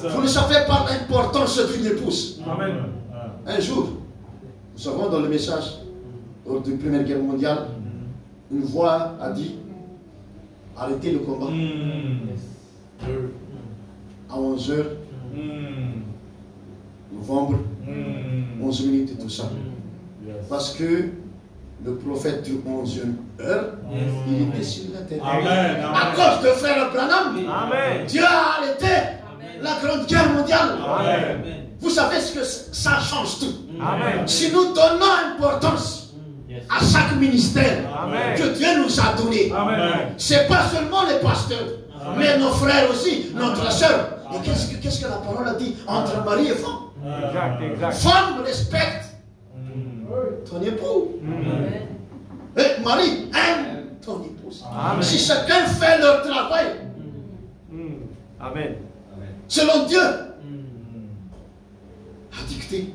Vous ne savez pas l'importance d'une épouse. Un jour, nous savons dans le message lors de la Première Guerre mondiale, une voix a dit arrêtez le combat. À 11h, novembre, 11 minutes et tout ça. Parce que le prophète du 11e heure, il était sur la terre. Amen. À cause de frère Branham, Dieu a arrêté la grande guerre mondiale. Amen. Vous savez ce que ça change tout. Amen. Si nous donnons importance à chaque ministère que Dieu nous a donné, ce n'est pas seulement les pasteurs, mais nos frères aussi, notre soeur. Et qu'est-ce que la parole a dit entre mari et femme? Exact. Femme respecte ton époux. Et mari aime ton épouse. Si chacun fait leur travail, Amen. selon Dieu, a dicté,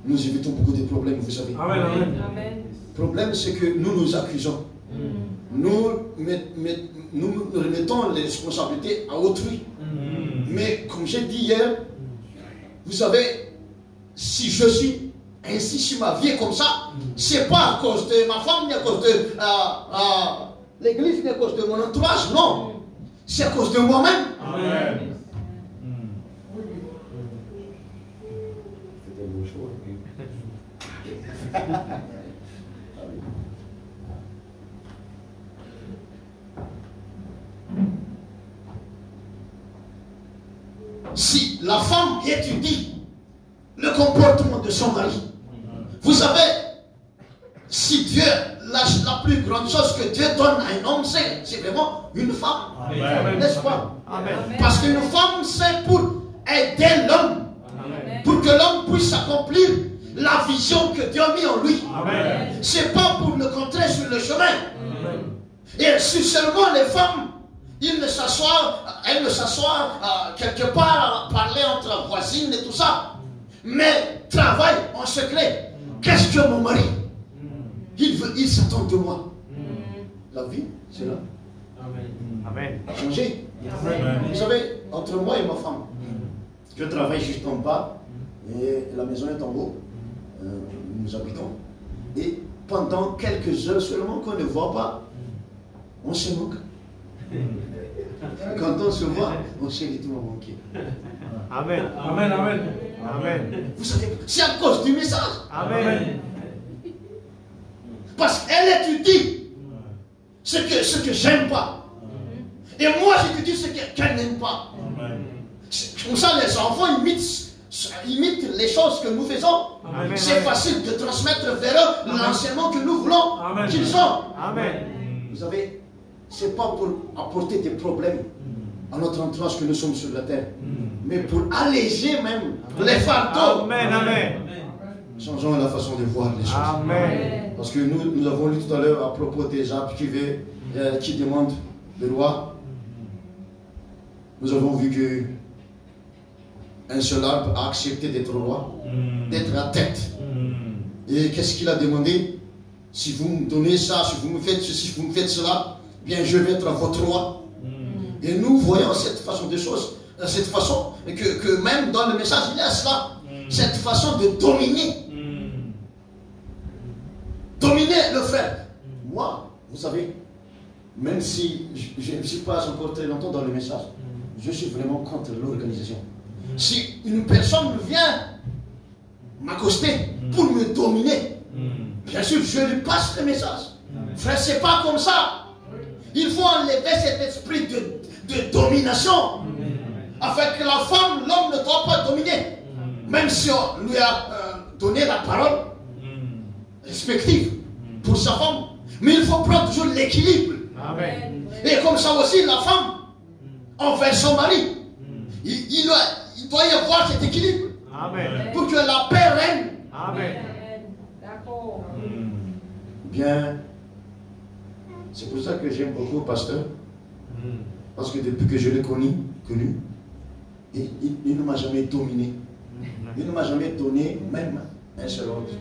nous évitons beaucoup de problèmes, vous savez. Le problème, c'est que nous nous accusons. Nous remettons les responsabilités à autrui. Mais comme j'ai dit hier, vous savez, si je suis ainsi, si ma vie est comme ça, c'est pas à cause de ma femme, ni à cause de l'église, ni à cause de mon entourage, non. C'est à cause de moi-même. Si la femme étudie le comportement de son mari, vous savez, si Dieu, la plus grande chose que Dieu donne à un homme, c'est vraiment une femme. N'est-ce pas? Parce qu'une femme, c'est pour aider l'homme, pour que l'homme puisse accomplir la vision que Dieu a mis en lui. C'est pas pour le contrer sur le chemin. Et si seulement les femmes, elles ne s'assoient quelque part à parler entre voisines et tout ça, mais travaillent en secret. Qu'est-ce que mon mari, il s'attend de moi. La vie, c'est là. Amen. Changer. Vous savez, entre moi et ma femme, je travaille juste en bas et la maison est en haut. Nous habitons. Et pendant quelques heures seulement qu'on ne voit pas, on se moque. Quand on se voit, on chérit tout mon manqué. Amen. Vous savez, c'est à cause du message. Amen. Parce qu'elle étudie ce que j'aime pas. Et moi j'étudie ce qu'elle n'aime pas. Comme ça les enfants imitent les choses que nous faisons. C'est facile de transmettre vers eux l'enseignement que nous voulons qu'ils ont. Vous savez, c'est pas pour apporter des problèmes à notre entourage que nous sommes sur la terre, mais pour alléger même les fardeaux. Changeons la façon de voir les choses. Parce que nous avons lu tout à l'heure à propos des arbres qui demandent le roi. Nous avons vu que un seul arbre a accepté d'être roi, d'être à tête. Et qu'est-ce qu'il a demandé? Si vous me donnez ça, si vous me faites ceci, si vous me faites cela, bien je vais être votre roi. Et nous voyons cette façon de choses, cette façon que même dans le message il y a cela, cette façon de dominer. Dominer le frère. Moi, vous savez, même si je ne suis pas encore très longtemps dans le message, je suis vraiment contre l'organisation. Si une personne vient m'accoster pour me dominer, bien sûr, je lui passe le message. Frère, c'est pas comme ça. Il faut enlever cet esprit de domination. Afin que la femme, l'homme ne doit pas dominer. Même si on lui a donné la parole respective pour sa femme. Mais il faut prendre toujours l'équilibre. Et comme ça aussi, la femme, envers son mari, il doit y avoir cet équilibre. Pour que la paix règne. D'accord. Bien, c'est pour ça que j'aime beaucoup le pasteur. Parce que depuis que je l'ai connu, il ne m'a jamais dominé. Il ne m'a jamais donné même un seul ordre.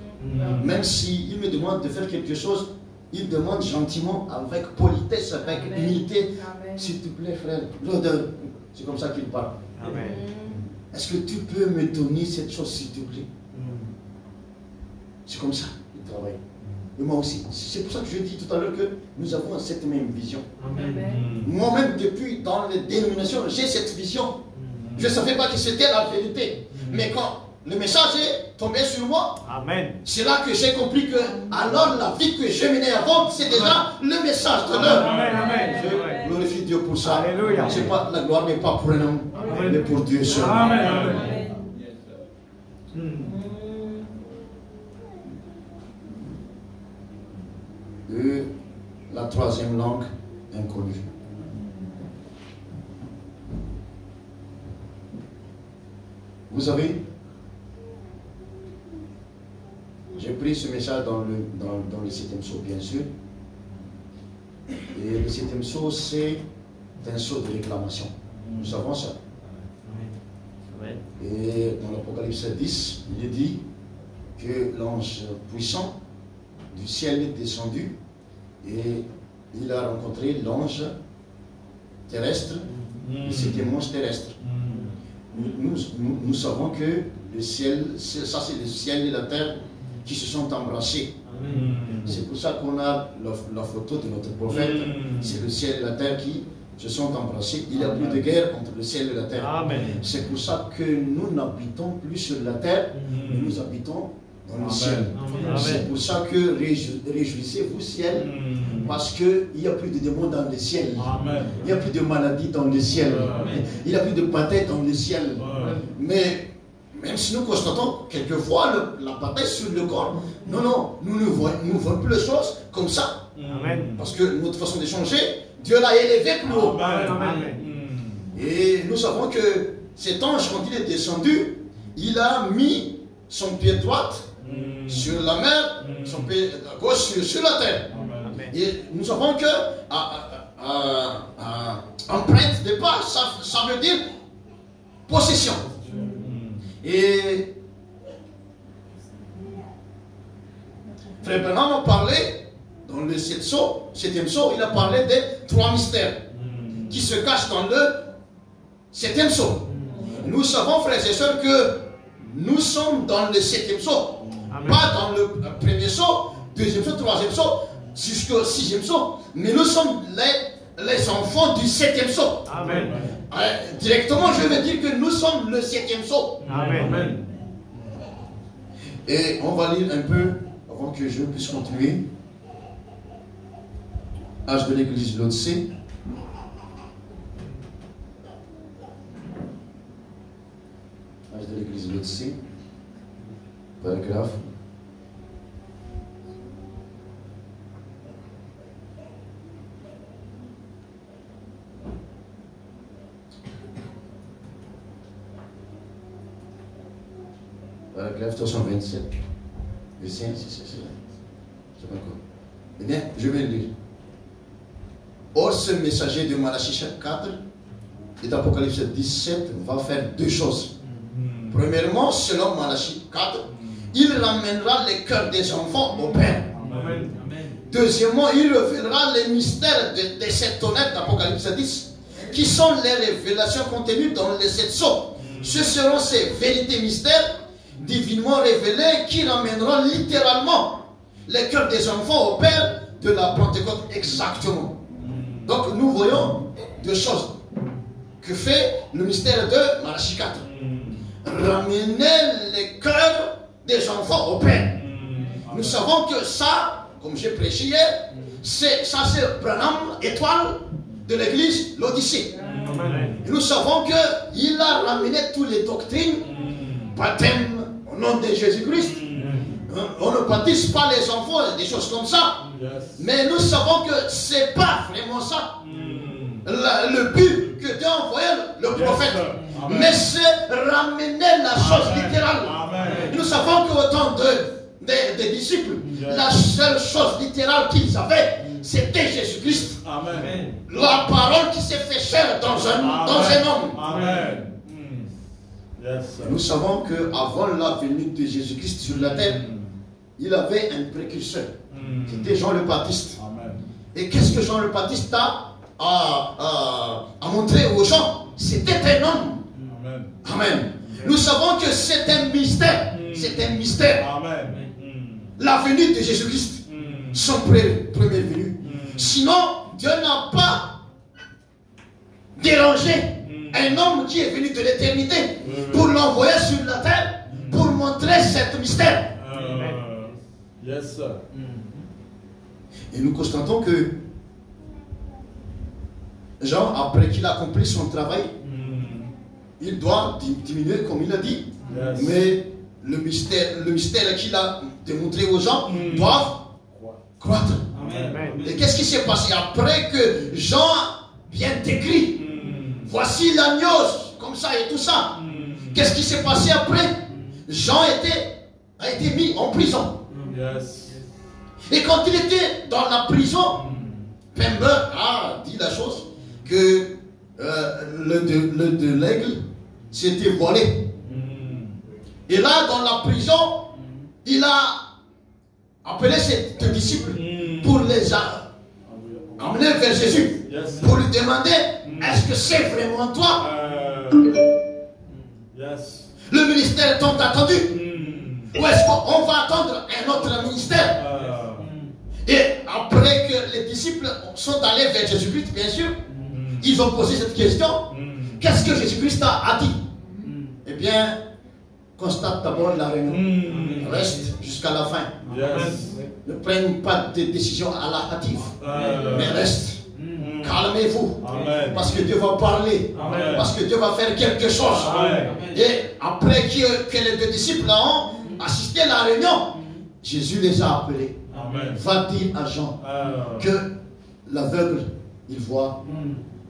Même s'il me demande de faire quelque chose, il demande gentiment, avec politesse, avec humilité. S'il te plaît, frère, c'est comme ça qu'il parle. Est-ce que tu peux me donner cette chose, s'il te plaît? C'est comme ça qu'il travaille. Et moi aussi. C'est pour ça que je dis tout à l'heure que nous avons cette même vision. Moi-même, depuis dans les dénominations, j'ai cette vision. Je ne savais pas que c'était la vérité. Mais quand le message est tombé sur moi, c'est là que j'ai compris que alors la vie que j'ai menée avant, c'est déjà le message de l'œuvre. Je glorifie Dieu pour ça. La gloire n'est pas pour un homme, mais pour Dieu seul. Et la troisième langue inconnue. Vous savez, j'ai pris ce message dans le 7e psaume, bien sûr. Et le 7e psaume, c'est un psaume de réclamation. Nous savons ça. Et dans l'Apocalypse 10, il est dit que l'ange puissant du ciel est descendu et il a rencontré l'ange terrestre, le 7e ange terrestre. Nous savons que le ciel, ça c'est le ciel et la terre qui se sont embrassés. C'est pour ça qu'on a la photo de notre prophète. C'est le ciel et la terre qui se sont embrassés. Il n'y a plus de guerre entre le ciel et la terre. C'est pour ça que nous n'habitons plus sur la terre, mais nous habitons dans le ciel. C'est pour ça que réjouissez-vous ciel, parce qu'il n'y a plus de démons dans le ciel. Il n'y a plus de maladies dans le ciel. Il n'y a plus de bataille dans le ciel. Mais même si nous constatons quelquefois la bataille sur le corps, non, nous ne voyons plus les choses comme ça. Parce que notre façon d'échanger, Dieu l'a élevé plus haut. Et nous savons que cet ange, quand il est descendu, il a mis son pied droit sur la mer, son pied gauche sur la terre. Et nous savons que empreinte de pas, ça veut dire possession. Et Frère Branham a parlé dans le 7e psaume, il a parlé des 3 mystères qui se cachent dans le 7e psaume. Nous savons, frères et sœurs, que nous sommes dans le 7e psaume, pas dans le 1er psaume, 2e psaume, 3e psaume, jusqu'au 6e psaume, mais nous sommes les enfants du 7e psaume. Directement, je veux dire que nous sommes le 7e psaume. Et on va lire un peu, avant que je puisse continuer. Âge de l'église l'Odyssée. Âge de l'église l'Odyssée. Paragraphe. Paragraphe 327. Verset 1, c'est pas quoi. Eh bien, je vais le lire. Or, ce messager de Malachie 4 et d'Apocalypse 17 va faire 2 choses. Premièrement, selon Malachie 4, il ramènera les cœurs des enfants au Père. Deuxièmement, il révélera les mystères des 7 tonnerres d'Apocalypse 10, qui sont les révélations contenues dans les 7 sceaux. Ce seront ces vérités mystères divinement révélés qui ramèneront littéralement les cœurs des enfants au Père de la Pentecôte exactement. Donc nous voyons 2 choses que fait le mystère de Malachie 4. Ramener les cœurs des enfants au Père. Nous savons que ça, comme j'ai prêché hier, c'est Branham, étoile de l'église l'Odyssée. Nous savons qu'il a ramené toutes les doctrines, baptême au nom de Jésus-Christ. On ne baptise pas les enfants, des choses comme ça. Mais nous savons que ce n'est pas vraiment ça. Le but que Dieu a envoyé le prophète. Mais c'est ramener la chose littérale. Nous savons qu'au temps des disciples, la seule chose littérale qu'ils avaient, c'était Jésus-Christ. La parole qui s'est fait chair dans un homme. Nous savons qu'avant la venue de Jésus-Christ sur la terre, il avait un précurseur. C'était Jean le Baptiste. Et qu'est-ce que Jean le Baptiste a montré aux gens? C'était un homme. Amen. Nous savons que c'est un mystère. C'est un mystère. La venue de Jésus-Christ. Son premier venu. Sinon, Dieu n'a pas dérangé Un homme qui est venu de l'éternité pour l'envoyer sur la terre, pour montrer ce mystère. Yes, sir. Et nous constatons que Jean, après qu'il a accompli son travail, il doit diminuer comme il a dit. Yes. Mais le mystère qu'il a démontré aux gens doivent croître. Amen. Et qu'est-ce qui s'est passé après que Jean bien décrit? Voici l'agneau, comme ça et tout ça. Qu'est-ce qui s'est passé après? Jean a été mis en prison. Yes. Et quand il était dans la prison, Pember a dit la chose que le de l'aigle s'était volé. Et là, dans la prison, il a appelé ses deux disciples pour les amener vers Jésus, pour lui demander, est-ce que c'est vraiment toi? Yes. Le ministère tant attendu. Ou est-ce qu'on va attendre un autre ministère? Et après que les disciples sont allés vers Jésus-Christ, bien sûr, ils ont posé cette question. Qu'est-ce que Jésus-Christ a dit? Eh bien, constate d'abord la réunion. Reste jusqu'à la fin. Yes. Ne prenne pas de décision à la hâtive, mais reste. Calmez-vous. Parce que Dieu va parler. Amen. Parce que Dieu va faire quelque chose. Amen. Et après que les deux disciples ont assisté à la réunion, Jésus les a appelés. Amen. Va dire à Jean que l'aveugle, il voit,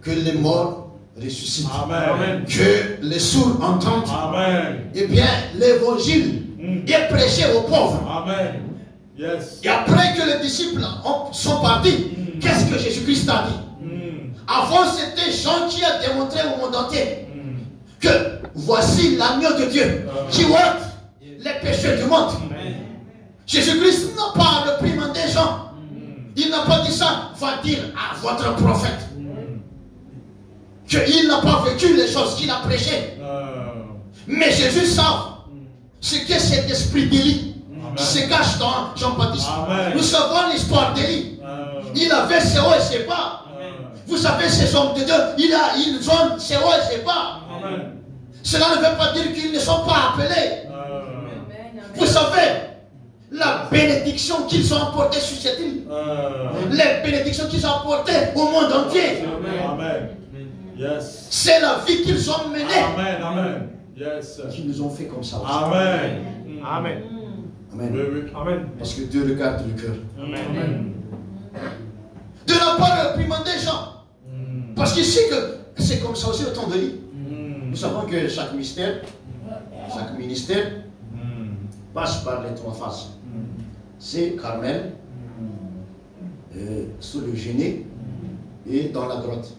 que les morts ressuscitent, Amen. que les sourds entendent. Amen. Eh bien, l'évangile est prêché aux pauvres. Amen. Yes. Et après que les disciples sont partis, qu'est-ce que Jésus-Christ a dit? Avant, c'était Jean qui a démontré au monde entier que voici l'agneau de Dieu qui ôte les péchés du monde. Jésus-Christ n'a pas réprimandé Jean. Il n'a pas dit ça. Va dire à votre prophète qu'il n'a pas vécu les choses qu'il a prêchées. Mais Jésus sait ce que cet esprit d'Élie se cache dans Jean-Baptiste. Nous savons l'histoire d'Élie. Il avait ses hauts et ses bas. Vous savez, ces hommes de Dieu, ils ont ses hauts et ses bas. Cela ne veut pas dire qu'ils ne sont pas appelés. Vous savez, la bénédiction qu'ils ont apportée sur cette île, les bénédictions qu'ils ont apportées au monde entier, Yes. c'est la vie qu'ils ont menée. Amen. Amen. Yes. Qui nous ont fait comme ça aussi. Amen. Amen. Amen. Amen. Parce que Dieu regarde le cœur. Amen. De la part de réprimander Jean. Parce qu'il sait que c'est comme ça aussi au temps de l'île. Nous savons que chaque ministère passe par les trois phases. C'est Carmel, sous le Géné et dans la grotte.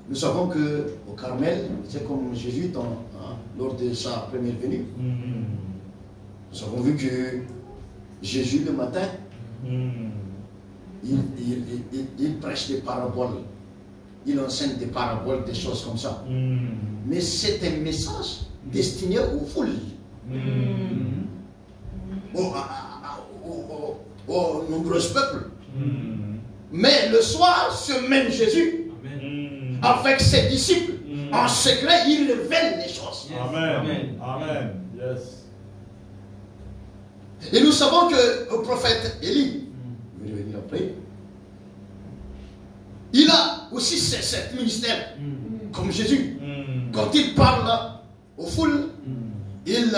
Nous savons qu'au Carmel, c'est comme Jésus lors de sa première venue. Nous avons vu que Jésus le matin, il prêche des paraboles. Il enseigne des paraboles, des choses comme ça. Mais c'est un message destiné aux foules. Aux nombreux peuples. Mais le soir, ce même Jésus, avec ses disciples, en secret, il révèle les choses. Amen. Amen. Yes. Et nous savons que le prophète Élie, je vais revenir après, il a aussi cet ministère, comme Jésus. Quand il parle aux foules, il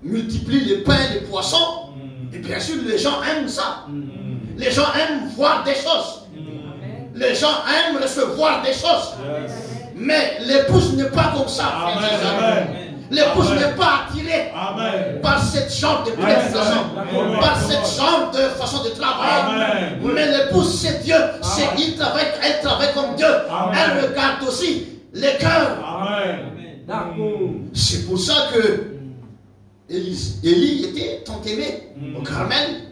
multiplie les pains et les poissons. Et bien sûr, les gens aiment ça. Les gens aiment voir des choses. Les gens aiment recevoir des choses. Mais l'épouse n'est pas comme ça. L'épouse n'est pas attirée par cette genre de prédication, par cette genre de façon de travailler. Mais l'épouse, c'est Dieu. Elle travaille comme Dieu. Elle regarde aussi les cœurs. C'est pour ça que Élie était tant aimé au Carmel.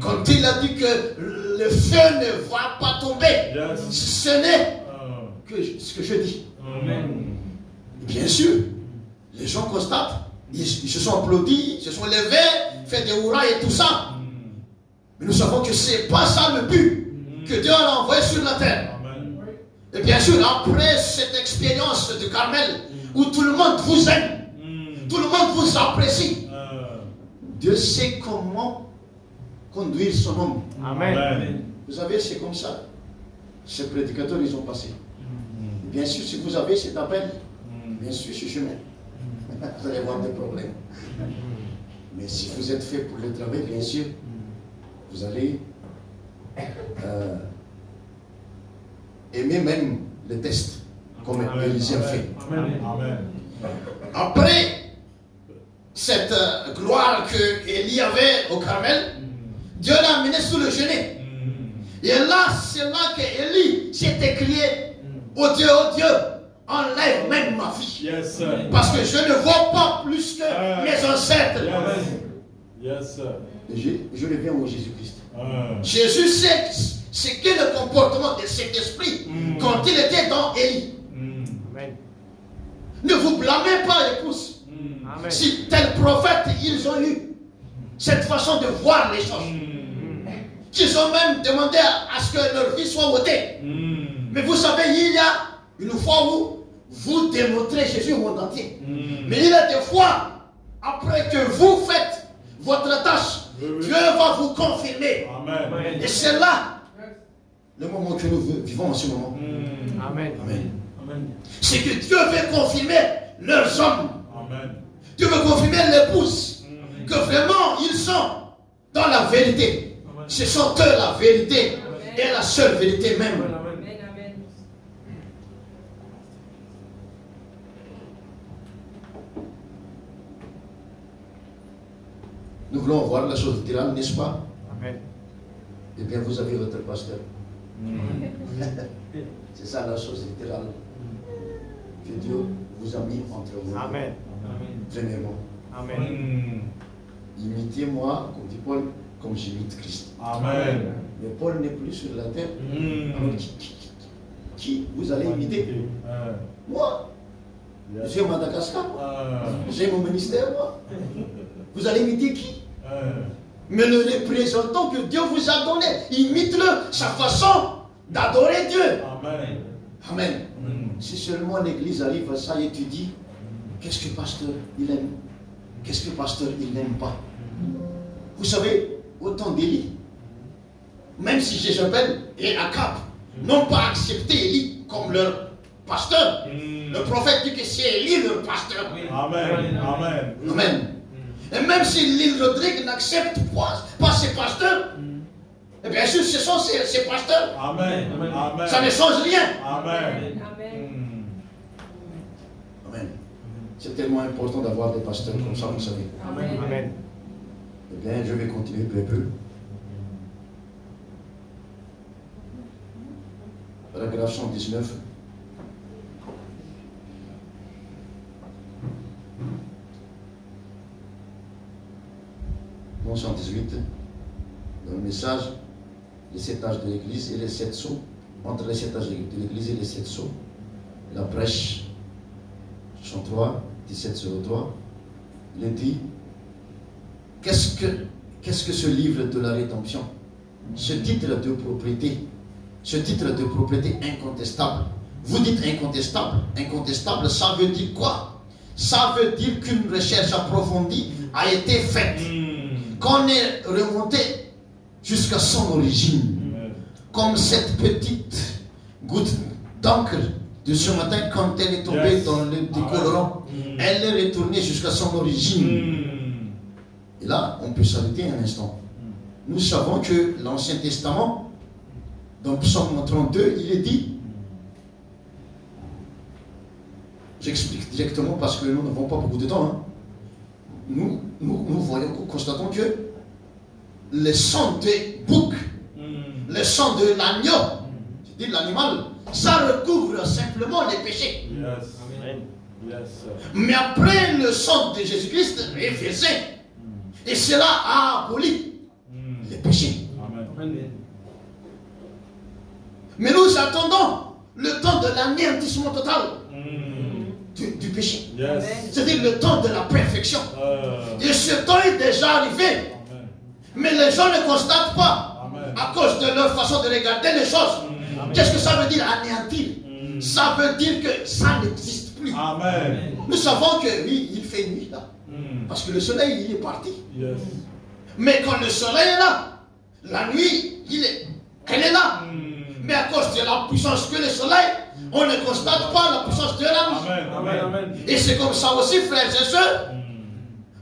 Quand il a dit que le feu ne va pas tomber, ce n'est que ce que je dis. Bien sûr, les gens constatent, ils se sont applaudis, ils se sont levés, fait des hurrahs et tout ça. Mais nous savons que ce n'est pas ça le but que Dieu a envoyé sur la terre. Et bien sûr, après cette expérience de Carmel, où tout le monde vous aime, tout le monde vous apprécie, Dieu sait comment conduire son homme. Amen. Vous savez, c'est comme ça. Ces prédicateurs, ils ont passé. Bien sûr, si vous avez cet appel, bien sûr, ce chemin, vous allez avoir des problèmes. Mais si vous êtes fait pour le travail, bien sûr, vous allez aimer même le test, comme Élisée a fait. Amen. Après cette gloire que Élie avait au Carmel, Dieu l'a amené sous le genêt. Et là, c'est là qu'Élie s'est écrié: oh Dieu, enlève même ma vie. Yes, sir. Parce que je ne vaux pas plus que mes ancêtres. Yes, sir. Je reviens au Jésus-Christ. Jésus. Jésus sait ce qu'est le comportement de cet esprit quand il était dans Élie. Amen. Ne vous blâmez pas, épouse. Amen. Si tel prophète, ils ont eu cette façon de voir les choses. Qu'ils ont même demandé à ce que leur vie soit ôtée. Mais vous savez, il y a une fois où vous démontrez Jésus au monde entier. Mais il y a des fois, après que vous faites votre tâche, Dieu va vous confirmer. Amen. Et c'est là le moment que nous vivons en ce moment. Amen. Amen. C'est que Dieu veut confirmer leurs hommes. Amen. Dieu veut confirmer l'épouse. Que vraiment ils sont dans la vérité. Ce sont eux la vérité et la seule vérité même. Nous voulons voir la chose littérale, n'est-ce pas? Amen. Eh bien, vous avez votre pasteur. C'est ça la chose littérale que Dieu vous a mis entre vous. Amen. Premièrement. Amen. Imitez-moi, comme dit Paul, comme j'imite Christ. Amen. Mais Paul n'est plus sur la terre. Alors, qui vous allez imiter? Moi. Je suis à Madagascar. J'ai mon ministère, moi. Vous allez imiter qui? Mais le représentant que Dieu vous a donné, imite-le, sa façon d'adorer Dieu. Amen. Amen. Si seulement l'église arrive à ça et tu dis, qu'est-ce que pasteur il aime? Qu'est-ce que pasteur il n'aime pas? Vous savez, au temps d'Élie, même si Jézabel et Akab n'ont pas accepté Élie comme leur pasteur, le prophète dit que c'est Élie leur pasteur. Amen. Amen. Amen. Et même si l'île Rodrigue n'accepte pas ses pasteurs, et bien sûr ce sont ses pasteurs. Amen. Amen. Ça ne change rien. Amen. Amen. C'est tellement important d'avoir des pasteurs comme ça, vous savez. Amen. Eh bien, je vais continuer peu à peu. Paragraphe 119. Non, 118. Dans le message, les 7 âges de l'église et les 7 sceaux. Entre les 7 âges de l'église et les 7 sceaux. La prêche 63, 1703. Il dit: qu'est-ce que ce livre de la rédemption? Ce titre de propriété. Ce titre de propriété incontestable. Vous dites incontestable. Incontestable, ça veut dire quoi? Ça veut dire qu'une recherche approfondie a été faite. Qu'on est remonté jusqu'à son origine. Comme cette petite goutte d'encre de ce matin, quand elle est tombée dans le décolorant, elle est retournée jusqu'à son origine. Et là, on peut s'arrêter un instant. Nous savons que l'Ancien Testament, dans Psaume 32, il est dit, j'explique directement parce que nous n'avons pas beaucoup de temps, hein. Nous voyons, constatons que le sang des boucs, le sang de l'agneau, je dis l'animal, ça recouvre simplement les péchés. Mais après le sang de Jésus-Christ est versé, et cela a aboli les péchés. Mais nous attendons le temps de l'anéantissement total du péché. C'est-à-dire le temps de la perfection. Et ce temps est déjà arrivé. Mais les gens ne constatent pas à cause de leur façon de regarder les choses. Qu'est-ce que ça veut dire anéantir? Ça veut dire que ça n'existe plus. Amen. Nous savons que oui, il fait nuit là. Parce que le soleil, il est parti. Yes. Mais quand le soleil est là, la nuit, elle est là. Mais à cause de la puissance que le soleil, on ne constate pas la puissance de la nuit. Amen. Amen. Amen. Et c'est comme ça aussi, frères et sœurs,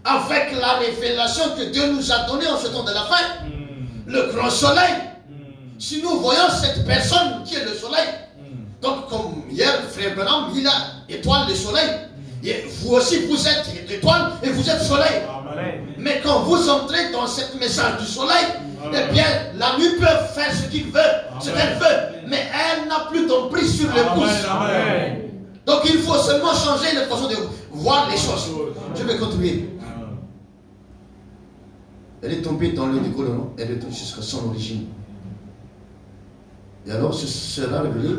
avec la révélation que Dieu nous a donnée en ce temps de la fin, le grand soleil, si nous voyons cette personne qui est le soleil, donc comme hier, frère Branham, il a étoile le soleil, et vous aussi vous êtes étoile et vous êtes soleil. Amen. Mais quand vous entrez dans cette message du soleil, eh bien la nuit peut faire ce qu'il veut, ce qu'elle veut, mais elle n'a plus d'emprise sur le pouce. Amen. Donc il faut seulement changer la façon de voir les choses. Je vais continuer. Elle est tombée dans le décollement, elle est tombée jusqu'à son origine. Et alors, ce sera révélé.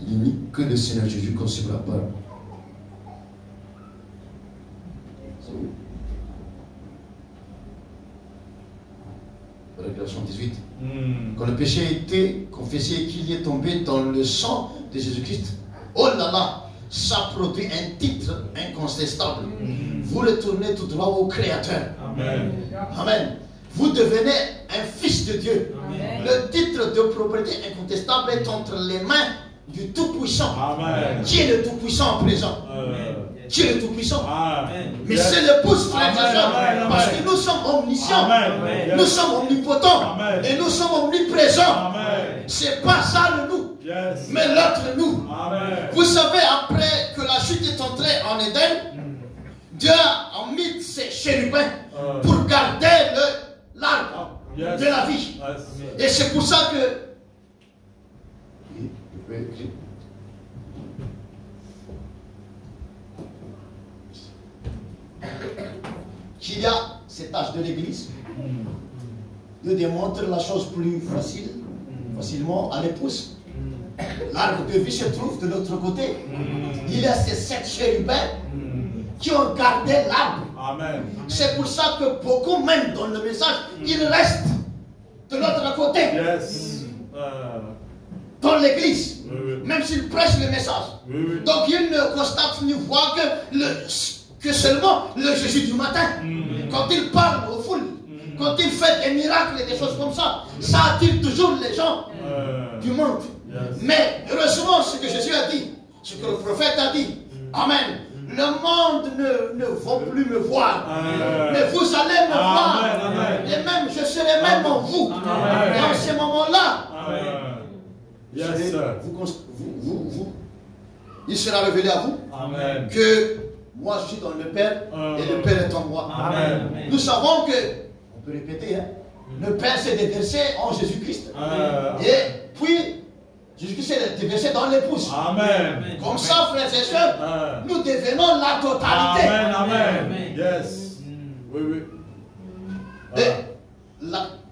L'unique que le Seigneur Jésus concevra par. C'est où? Révélation 18. Quand le péché a été confessé et qu'il est tombé dans le sang de Jésus-Christ, oh là là, ça produit un titre incontestable. Vous retournez tout droit au Créateur. Amen. Amen. Vous devenez un fils de Dieu. Amen. Le titre de propriété incontestable est entre les mains du Tout-Puissant. Amen. Qui est le Tout-Puissant en présent? Qui est le Tout-Puissant? Amen. Mais c'est l'épouse, frère et Amen, sœur, amen, parce amen. que nous sommes omniscients, Amen. nous sommes omnipotents, Amen. et nous sommes omniprésents. Amen. C'est pas ça le nous, Yes. mais l'autre nous. Amen. Vous savez, après que la chute est entrée en Éden, Dieu a mis ses chérubins pour garder l'arbre Yes. de la vie. Yes. Et c'est pour ça que qu'il y a cet âge de l'Église. Dieu démontre la chose plus facilement à l'épouse. L'arbre de vie se trouve de l'autre côté. Il y a ces 7 chérubins qui ont gardé l'arbre. Amen. C'est pour ça que beaucoup, même dans le message, ils restent de l'autre côté, Yes. dans l'église, Oui. même s'ils prêchent le message. Oui. Donc ils ne constatent ni voient que seulement le Jésus du matin. Quand il parle aux foules, quand il fait des miracles et des choses comme ça, ça attire toujours les gens du monde. Yes. Mais heureusement, ce que Jésus a dit, ce que le prophète a dit, Amen. Le monde ne va plus me voir, mais vous allez me voir. Amen. Et même, je serai même en vous. Amen. Dans ces moments-là, Yes, sir. il sera révélé à vous Amen. que moi je suis dans le Père et le Père est en moi. Amen. Nous savons que, on peut répéter, hein, le Père s'est déversé en Jésus-Christ. Et puis, Jésus-Christ s'est déversé dans l'épouse. Amen. Comme ça, frères et sœurs, nous devenons la totalité. Amen. Amen. Yes. Oui. Et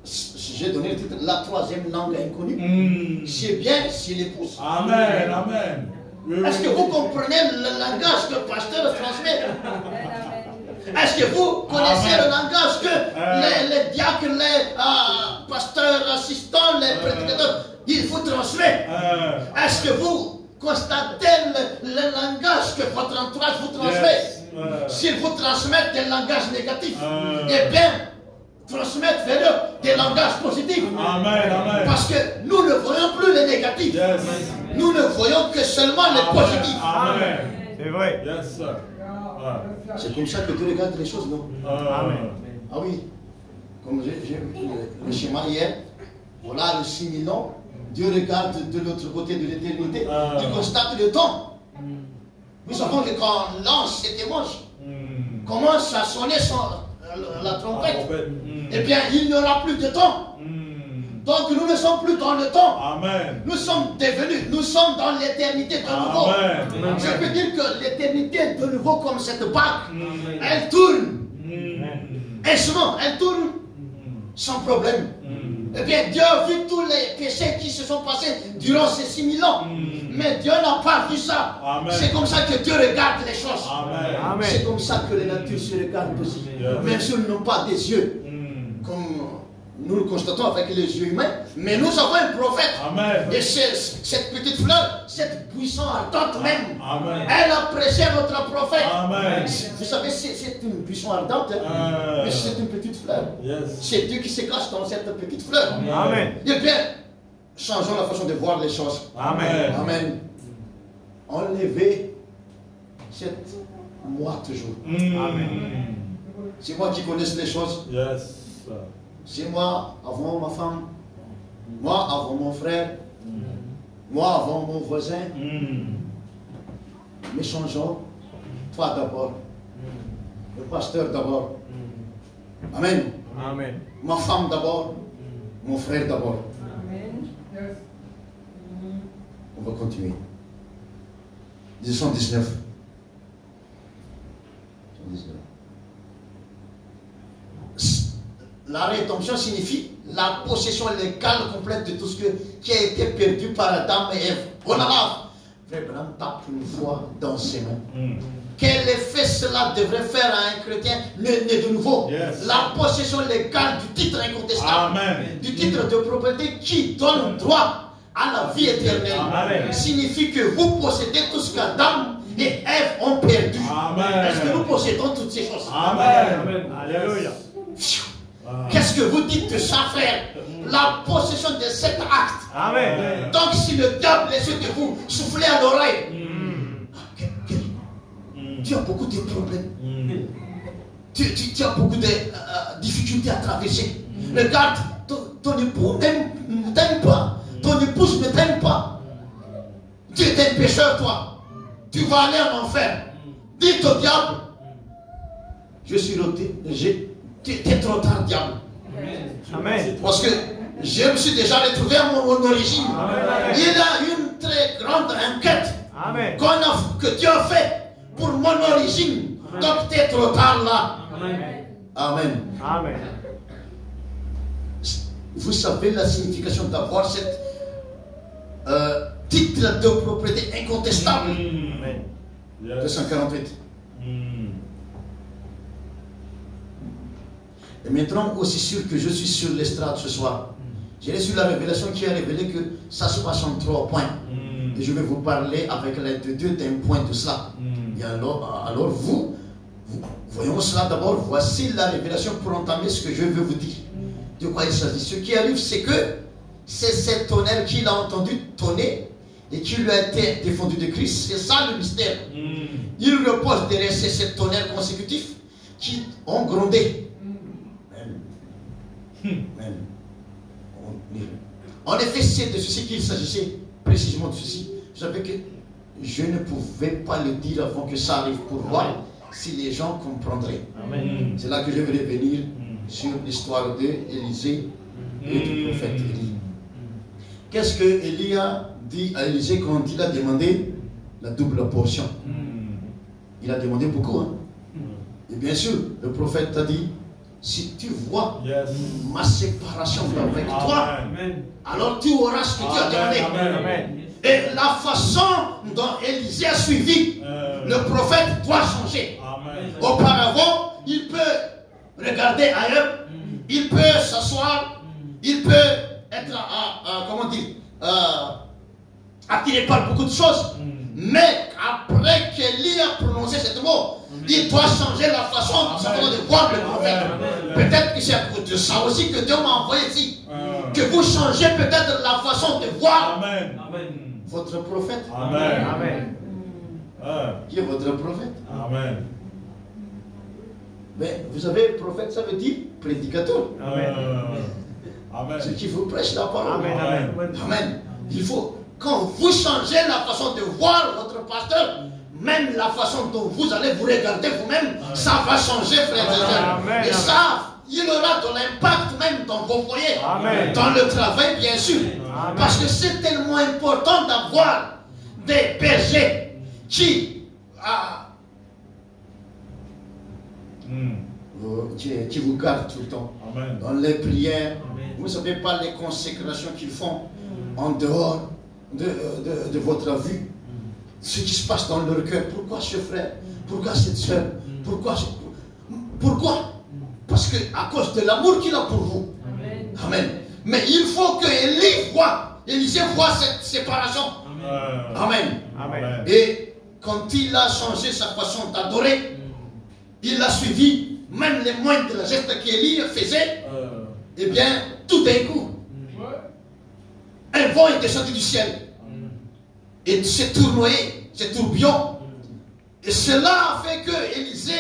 j'ai donné le titre, la troisième langue inconnue. C'est bien, c'est l'épouse. Amen. Amen. Oui. Est-ce que vous comprenez le langage que le pasteur transmet? Est-ce que vous connaissez le langage que les diacres, les pasteurs assistants, les prédicateurs, ils vous transmettent? Est-ce que vous constatez le langage que votre entourage vous transmet? S'ils vous transmettent des langages négatifs, eh bien, transmettre vers eux des langages positifs. Amen. Amen. Parce que nous ne voyons plus les négatifs. Yes. Nous ne voyons que seulement les positifs. Amen. C'est vrai. Yes, sir. C'est comme ça que Dieu regarde les choses, non? Amen. Ah oui. Comme j'ai vu le schéma hier, voilà le 6000 ans. Dieu regarde de l'autre côté de l'éternité. Il constate le temps. Nous savons que quand l'ange, cet ange, commence à sonner la trompette, eh bien, il n'y aura plus de temps. Donc, nous ne sommes plus dans le temps. Amen. Nous sommes dans l'éternité de nouveau. Amen. Je peux dire que l'éternité est de nouveau comme cette bague. Elle tourne. Aisément, elle tourne sans problème. Eh bien, Dieu a vu tous les péchés qui se sont passés durant ces 6000 ans. Mais Dieu n'a pas vu ça. C'est comme ça que Dieu regarde les choses. Amen. C'est comme ça que les natures se regardent aussi. Yes. Même si elles n'ont pas des yeux. Comme nous le constatons avec les yeux humains, mais nous avons un prophète. Amen. Et cette petite fleur, cette buisson ardente même, Amen. elle a prêché notre prophète. Amen. Vous savez, c'est une buisson ardente, mais c'est une petite fleur. Yes. C'est Dieu qui se cache dans cette petite fleur. Amen. Eh bien, changeons la façon de voir les choses. Amen. Amen. Enlevez cette moi toujours. Amen. C'est moi qui connais les choses. Yes. C'est moi avant ma femme. Moi avant mon frère. Moi avant mon voisin. Mais changeons. Toi d'abord. Le pasteur d'abord. Amen. Amen. Ma femme d'abord. Mon frère d'abord. Yes. On va continuer. 119. 119. La rédemption signifie la possession légale complète de tout ce qui a été perdu par Adam et Ève. On a Frère Branham tape une fois dans ses mains. Quel effet cela devrait faire à un chrétien né de nouveau? Yes. La possession légale du titre incontestable, Amen. du titre de propriété qui donne droit à la vie éternelle, Amen. signifie que vous possédez tout ce qu'Adam et Ève ont perdu. Amen. Est-ce que nous possédons toutes ces choses? Amen. Alléluia. Qu'est-ce que vous dites de ça, frère? La possession de cet acte. Amen. Donc si le diable essaie de vous souffler à l'oreille, tu as beaucoup de problèmes. Tu as beaucoup de difficultés à traverser. Regarde, ton époux ne t'aime pas. Ton épouse ne t'aime pas. Tu es un pécheur, toi. Tu vas aller en enfer. Dites au diable, je suis roté. T'es trop tard, diable. Amen. Parce que je me suis déjà retrouvé à mon origine. Amen. Il y a une très grande enquête Amen. que Dieu a fait pour mon origine. Donc t'es trop tard là. Amen. Amen. Amen. Vous savez la signification d'avoir cette titre de propriété incontestable. Amen. 248. Et maintenant, aussi sûr que je suis sur l'estrade ce soir, j'ai reçu la révélation qui a révélé que ça se passe en 3 points. Et je vais vous parler avec l'aide de Dieu d'un point de cela. Et alors vous, voyons cela d'abord. Voici la révélation pour entamer ce que je veux vous dire. De quoi il s'agit? Ce qui arrive, c'est que c'est ce tonnerre qu'il a entendu tonner et qui lui a été défendu de Christ. C'est ça le mystère. Il repose derrière ces 7 tonnerres consécutifs qui ont grondé. En effet, c'est de ceci qu'il s'agissait, précisément de ceci. Vous savez que je ne pouvais pas le dire avant que ça arrive pour voir si les gens comprendraient. C'est là que je vais revenir sur l'histoire d'Élisée et du prophète Élie. Qu'est-ce que Élie a dit à Élisée quand il a demandé la double portion? Il a demandé beaucoup. Et bien sûr, le prophète a dit, si tu vois ma séparation avec toi, alors tu auras ce que tu as demandé. Et la façon dont Élisée a suivi, le prophète doit changer. Auparavant, il peut regarder ailleurs, il peut s'asseoir, il peut être, comment dire, attiré par beaucoup de choses. Mais après qu'Élie a prononcé ce mot, il doit changer la façon de voir le prophète. Peut-être que c'est à cause de ça aussi que Dieu m'a envoyé ici. Que vous changez peut-être la façon de voir votre prophète. Amen. Qui est votre prophète? Amen. Mais vous savez, prophète, ça veut dire prédicateur. Amen. Ce qui vous prêche la parole. Amen. Amen. Il faut, quand vous changez la façon de voir votre pasteur, même la façon dont vous allez vous regarder vous-même, ça va changer, frères et sœurs. Et ça, il aura de l'impact même dans vos foyers, dans le travail, bien sûr. Parce que c'est tellement important d'avoir des bergers qui vous gardent tout le temps. Dans les prières, vous ne savez pas les consécrations qu'ils font en dehors de votre vue. Ce qui se passe dans leur cœur. Pourquoi ce frère? Pourquoi cette soeur? Pourquoi? Parce que à cause de l'amour qu'il a pour vous. Amen. Mais il faut que Élisée voit cette séparation. Amen. Amen. Et quand il a changé sa façon d'adorer, il a suivi même les moindres gestes qu'Élie faisait. Eh bien, tout d'un coup, un vent est descendu du ciel et s'est tournoyé, s'est tourbillon. Et cela a fait que Élisée,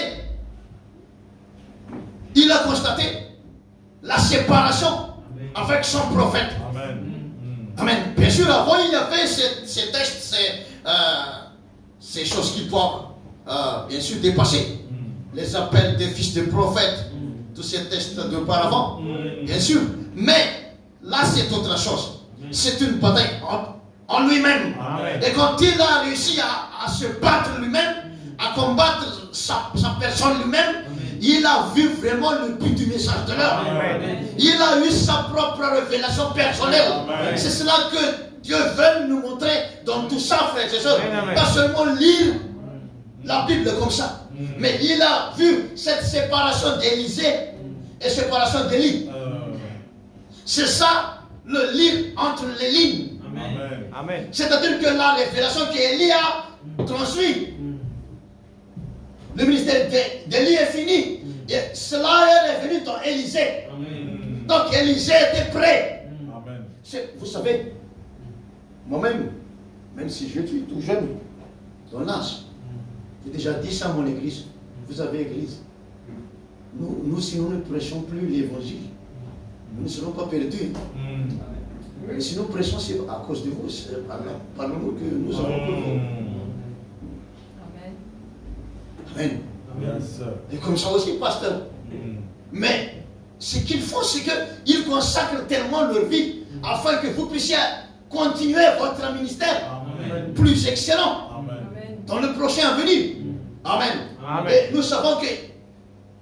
il a constaté la séparation avec son prophète. Amen. Bien sûr, avant, il y avait ces tests, ces choses qui doivent, bien sûr, dépasser. Les appels des fils de prophètes, tous ces tests d'auparavant, bien sûr. Mais là, c'est autre chose. C'est une bataille en lui-même. Et quand il a réussi à se battre lui-même, à combattre sa personne lui-même, il a vu vraiment le but du message de l'heure. Il a eu sa propre révélation personnelle. C'est cela que Dieu veut nous montrer dans tout ça, frères et sœurs. Pas seulement lire la Bible comme ça, mais il a vu cette séparation d'Élisée et séparation d'Élie. C'est ça, le lire entre les lignes. C'est-à-dire que la révélation qu'Élie a transmise, le ministère d'Élie est fini. Et cela est revenu dans Élisée. Donc Élisée était prêt. Vous savez, moi-même, même si je suis tout jeune dans l'âge, j'ai déjà dit ça à mon église. Vous avez église. Nous, si nous ne prêchons plus l'évangile, nous ne serons pas perdus. Mais si nous prêchons, c'est à cause de vous, c'est par nous que nous avons pour vous. Amen. Et comme ça aussi, pasteur. Mais ce qu'ils font, c'est qu'ils consacrent tellement leur vie afin que vous puissiez continuer votre ministère plus excellent dans le prochain avenir. Amen. Et nous savons que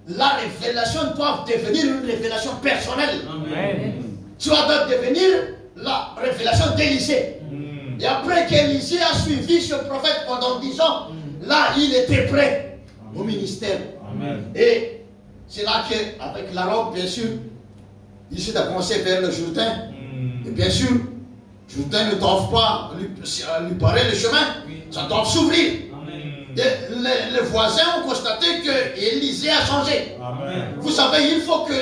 la révélation doit devenir une révélation personnelle. Tu dois devenir la révélation d'Élisée. Et après qu'Élisée a suivi ce prophète pendant 10 ans, là, il était prêt au ministère. Et c'est là qu'avec la robe, bien sûr, il s'est avancé vers le Jourdain. Et bien sûr, Jourdain ne doit pas lui barrer le chemin. Ça doit s'ouvrir. Et les voisins ont constaté que Élisée a changé. Vous savez, il faut que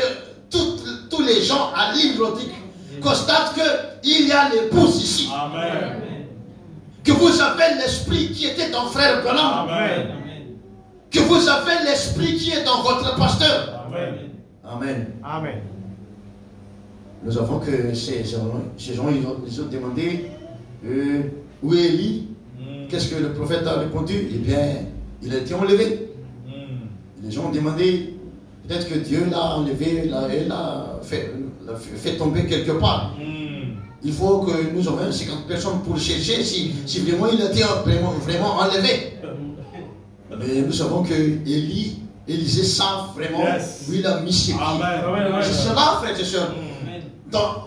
tous les gens à l'île Rodique constatent qu'il y a l'épouse ici. Que vous avez l'esprit qui était dans frère Branham. Que vous avez l'esprit qui est dans votre pasteur. Amen. Nous avons que ces gens ils ont demandé où est Élie. Qu'est-ce que le prophète a répondu? Eh bien, il a été enlevé. Les gens ont demandé, peut-être que Dieu l'a enlevé, l'a fait tomber quelque part. Il faut que nous ayons 50 personnes pour chercher si vraiment il a été vraiment enlevé. Mais nous savons que Élisée savent vraiment où il a mis ses pieds. C'est cela, frères et sœurs.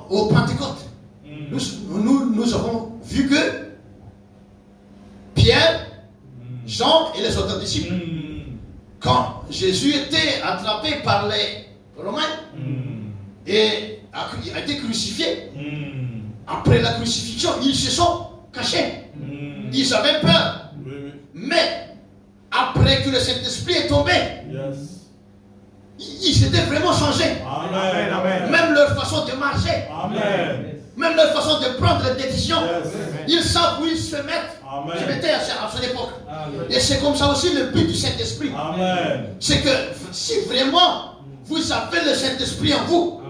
Au Pentecôte, nous avons vu que Pierre, Jean et les autres disciples, quand Jésus était attrapé par les Romains et a été crucifié, après la crucifixion, ils se sont cachés. Ils avaient peur. Mais après que le Saint-Esprit est tombé, ils étaient vraiment changés. Même leur façon de marcher, même leur façon de prendre des décisions, ils savent où ils se mettent. Je m'étais à son époque. Et c'est comme ça aussi le but du Saint-Esprit. C'est que si vraiment vous avez le Saint-Esprit en vous,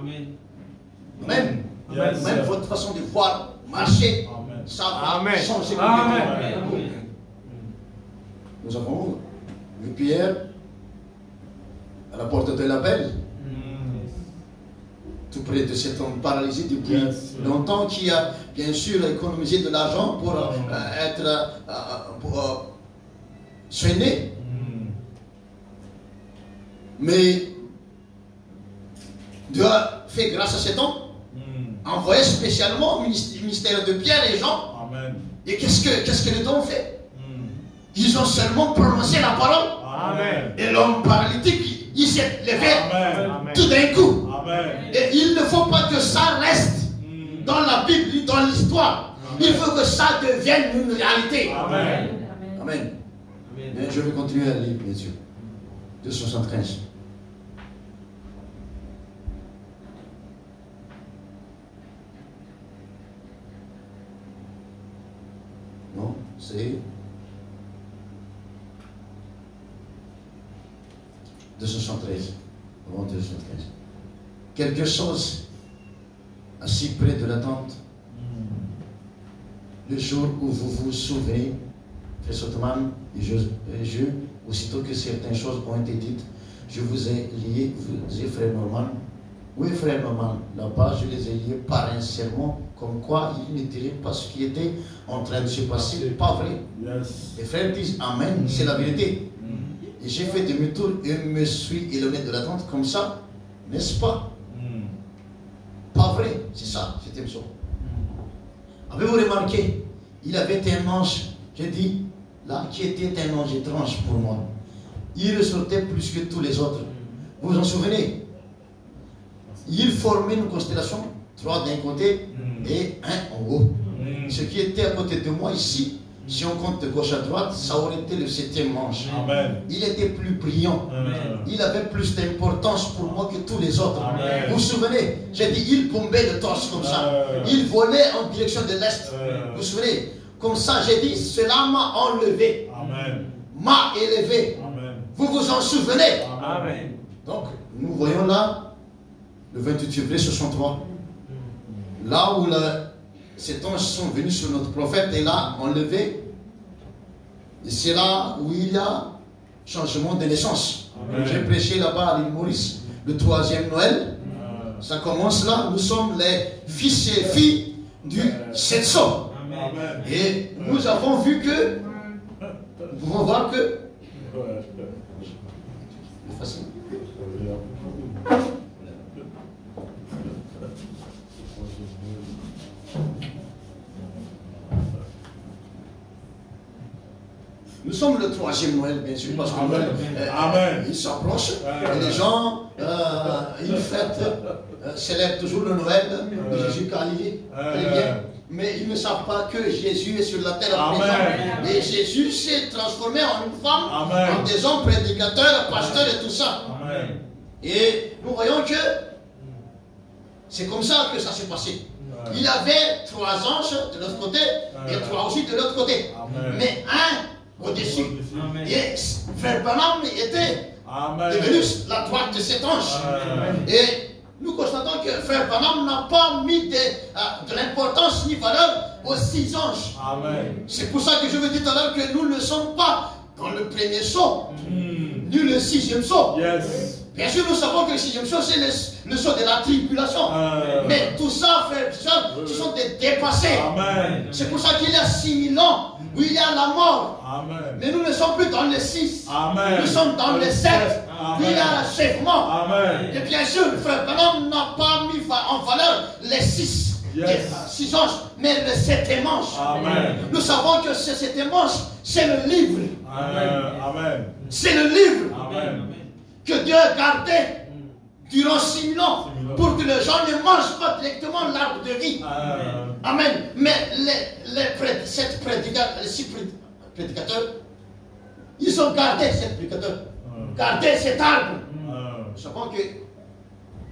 même votre façon de voir, marcher, ça va changer. Nous avons vu Pierre à la porte de la Belle, tout près de cet homme paralysé depuis longtemps, qui a bien sûr économisé de l'argent pour être soigné. Mais Dieu a fait grâce à cet homme, envoyé spécialement au ministère de Pierre et Jean. Et qu'est-ce que les hommes ont fait? Ils ont seulement prononcé la parole. Et l'homme paralytique, il s'est levé tout d'un coup. Et il ne faut pas que ça reste dans la Bible, dans l'histoire. Il faut que ça devienne une réalité. Amen. Amen. Mais je vais continuer à lire, bien sûr. 275. Non, c'est 273. Avant 275. Quelque chose assis près de la tente, le jour où vous vous souvenez, Frère Sotoman et je, aussitôt que certaines choses ont été dites, je vous ai lié, vous êtes Frère Norman. Oui, Frère Norman, là-bas, je les ai liés par un serment, comme quoi ils ne diraient pas ce qui était en train de se passer, pas vrai. Les frères disent Amen, c'est la vérité. Et j'ai fait demi-tour et me suis éloigné de la tente comme ça, n'est-ce pas? Pas vrai, c'est ça, c'était le son. Avez-vous remarqué, il avait un ange, j'ai dit, là, qui était un ange étrange pour moi. Il ressortait plus que tous les autres. Vous vous en souvenez? Il formait une constellation, 3 d'un côté et 1 en haut. Ce qui était à côté de moi ici, si on compte de gauche à droite, ça aurait été le 7e ange. Amen. Il était plus brillant. Amen. Il avait plus d'importance pour moi que tous les autres. Amen. Vous vous souvenez? J'ai dit, il bombait le torse comme ça. Il volait en direction de l'Est. Vous vous souvenez? Comme ça, j'ai dit, cela m'a enlevé. Amen. M'a élevé. Amen. Vous vous en souvenez? Amen. Donc, nous voyons là, le 28 février 63, là où ces anges sont venus sur notre prophète et là, enlevé. Et c'est là où il y a changement de naissance. J'ai prêché là-bas à l'île Maurice, le 3e Noël. Ça commence là, nous sommes les fils et filles du 700. Et nous avons vu que, nous pouvons voir que, c'est facile. Nous sommes le 3e Noël, bien sûr, parce que il s'approche et les gens, ils fêtent, célèbrent toujours le Noël de Jésus Galilée. Très bien. Mais ils ne savent pas que Jésus est sur la terre à présent. Et Jésus s'est transformé en une femme, en des hommes prédicateurs, pasteurs et tout ça. Amen. Et nous voyons que c'est comme ça que ça s'est passé. Il y avait 3 anges de l'autre côté et 3 aussi de l'autre côté. Mais un au-dessus. Et Frère Branham était devenu la droite de cet ange. Et nous constatons que Frère Branham n'a pas mis de l'importance ni valeur aux 6 anges. C'est pour ça que je vous dis tout à l'heure que nous ne sommes pas dans le premier saut, ni le 6e saut. Bien sûr, nous savons que le 6e saut, c'est le saut de la tribulation. Mais tout ça, frères et sœurs, ce sont des dépassés. C'est pour ça qu'il y a 6000 ans où il y a la mort. Mais nous ne sommes plus dans les 6. Nous sommes dans les 7. Où il y a l'achèvement. Et bien sûr, le frère Branham n'a pas mis en valeur les 6. Les 6 anges, mais le 7e ange. Nous savons que ce 7e ange, c'est le livre. C'est le livre que Dieu a gardé durant 6000 ans pour que les gens ne mangent pas directement l'arbre de vie. Amen. Mais les 6 prédicateurs, ils ont gardé cet prédicateur, gardé cet arbre. Nous savons que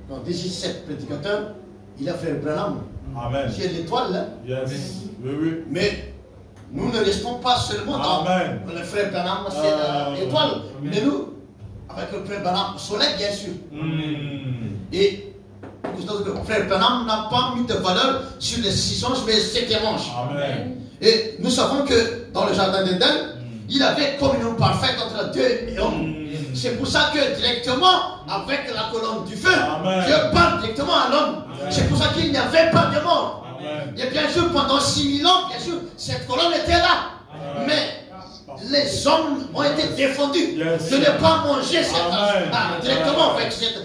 dans 17 prédicateurs, il a fait Branham. C'est l'étoile là. Mais nous ne restons pas seulement dans le frère Branham, c'est l'étoile. Mais nous, avec le frère Branham, le soleil bien sûr. Et le frère Branham n'a pas mis de valeur sur les 6 anges, mais le 7e ange. Et nous savons que dans le jardin d'Éden, il avait communion parfaite entre Dieu et homme. C'est pour ça que directement, avec la colonne du feu, Dieu parle directement à l'homme. C'est pour ça qu'il n'y avait pas de mort. Et bien sûr, pendant 6000 ans, bien sûr, cette colonne était là. Mais les hommes ont été défendus de ne pas manger directement avec cette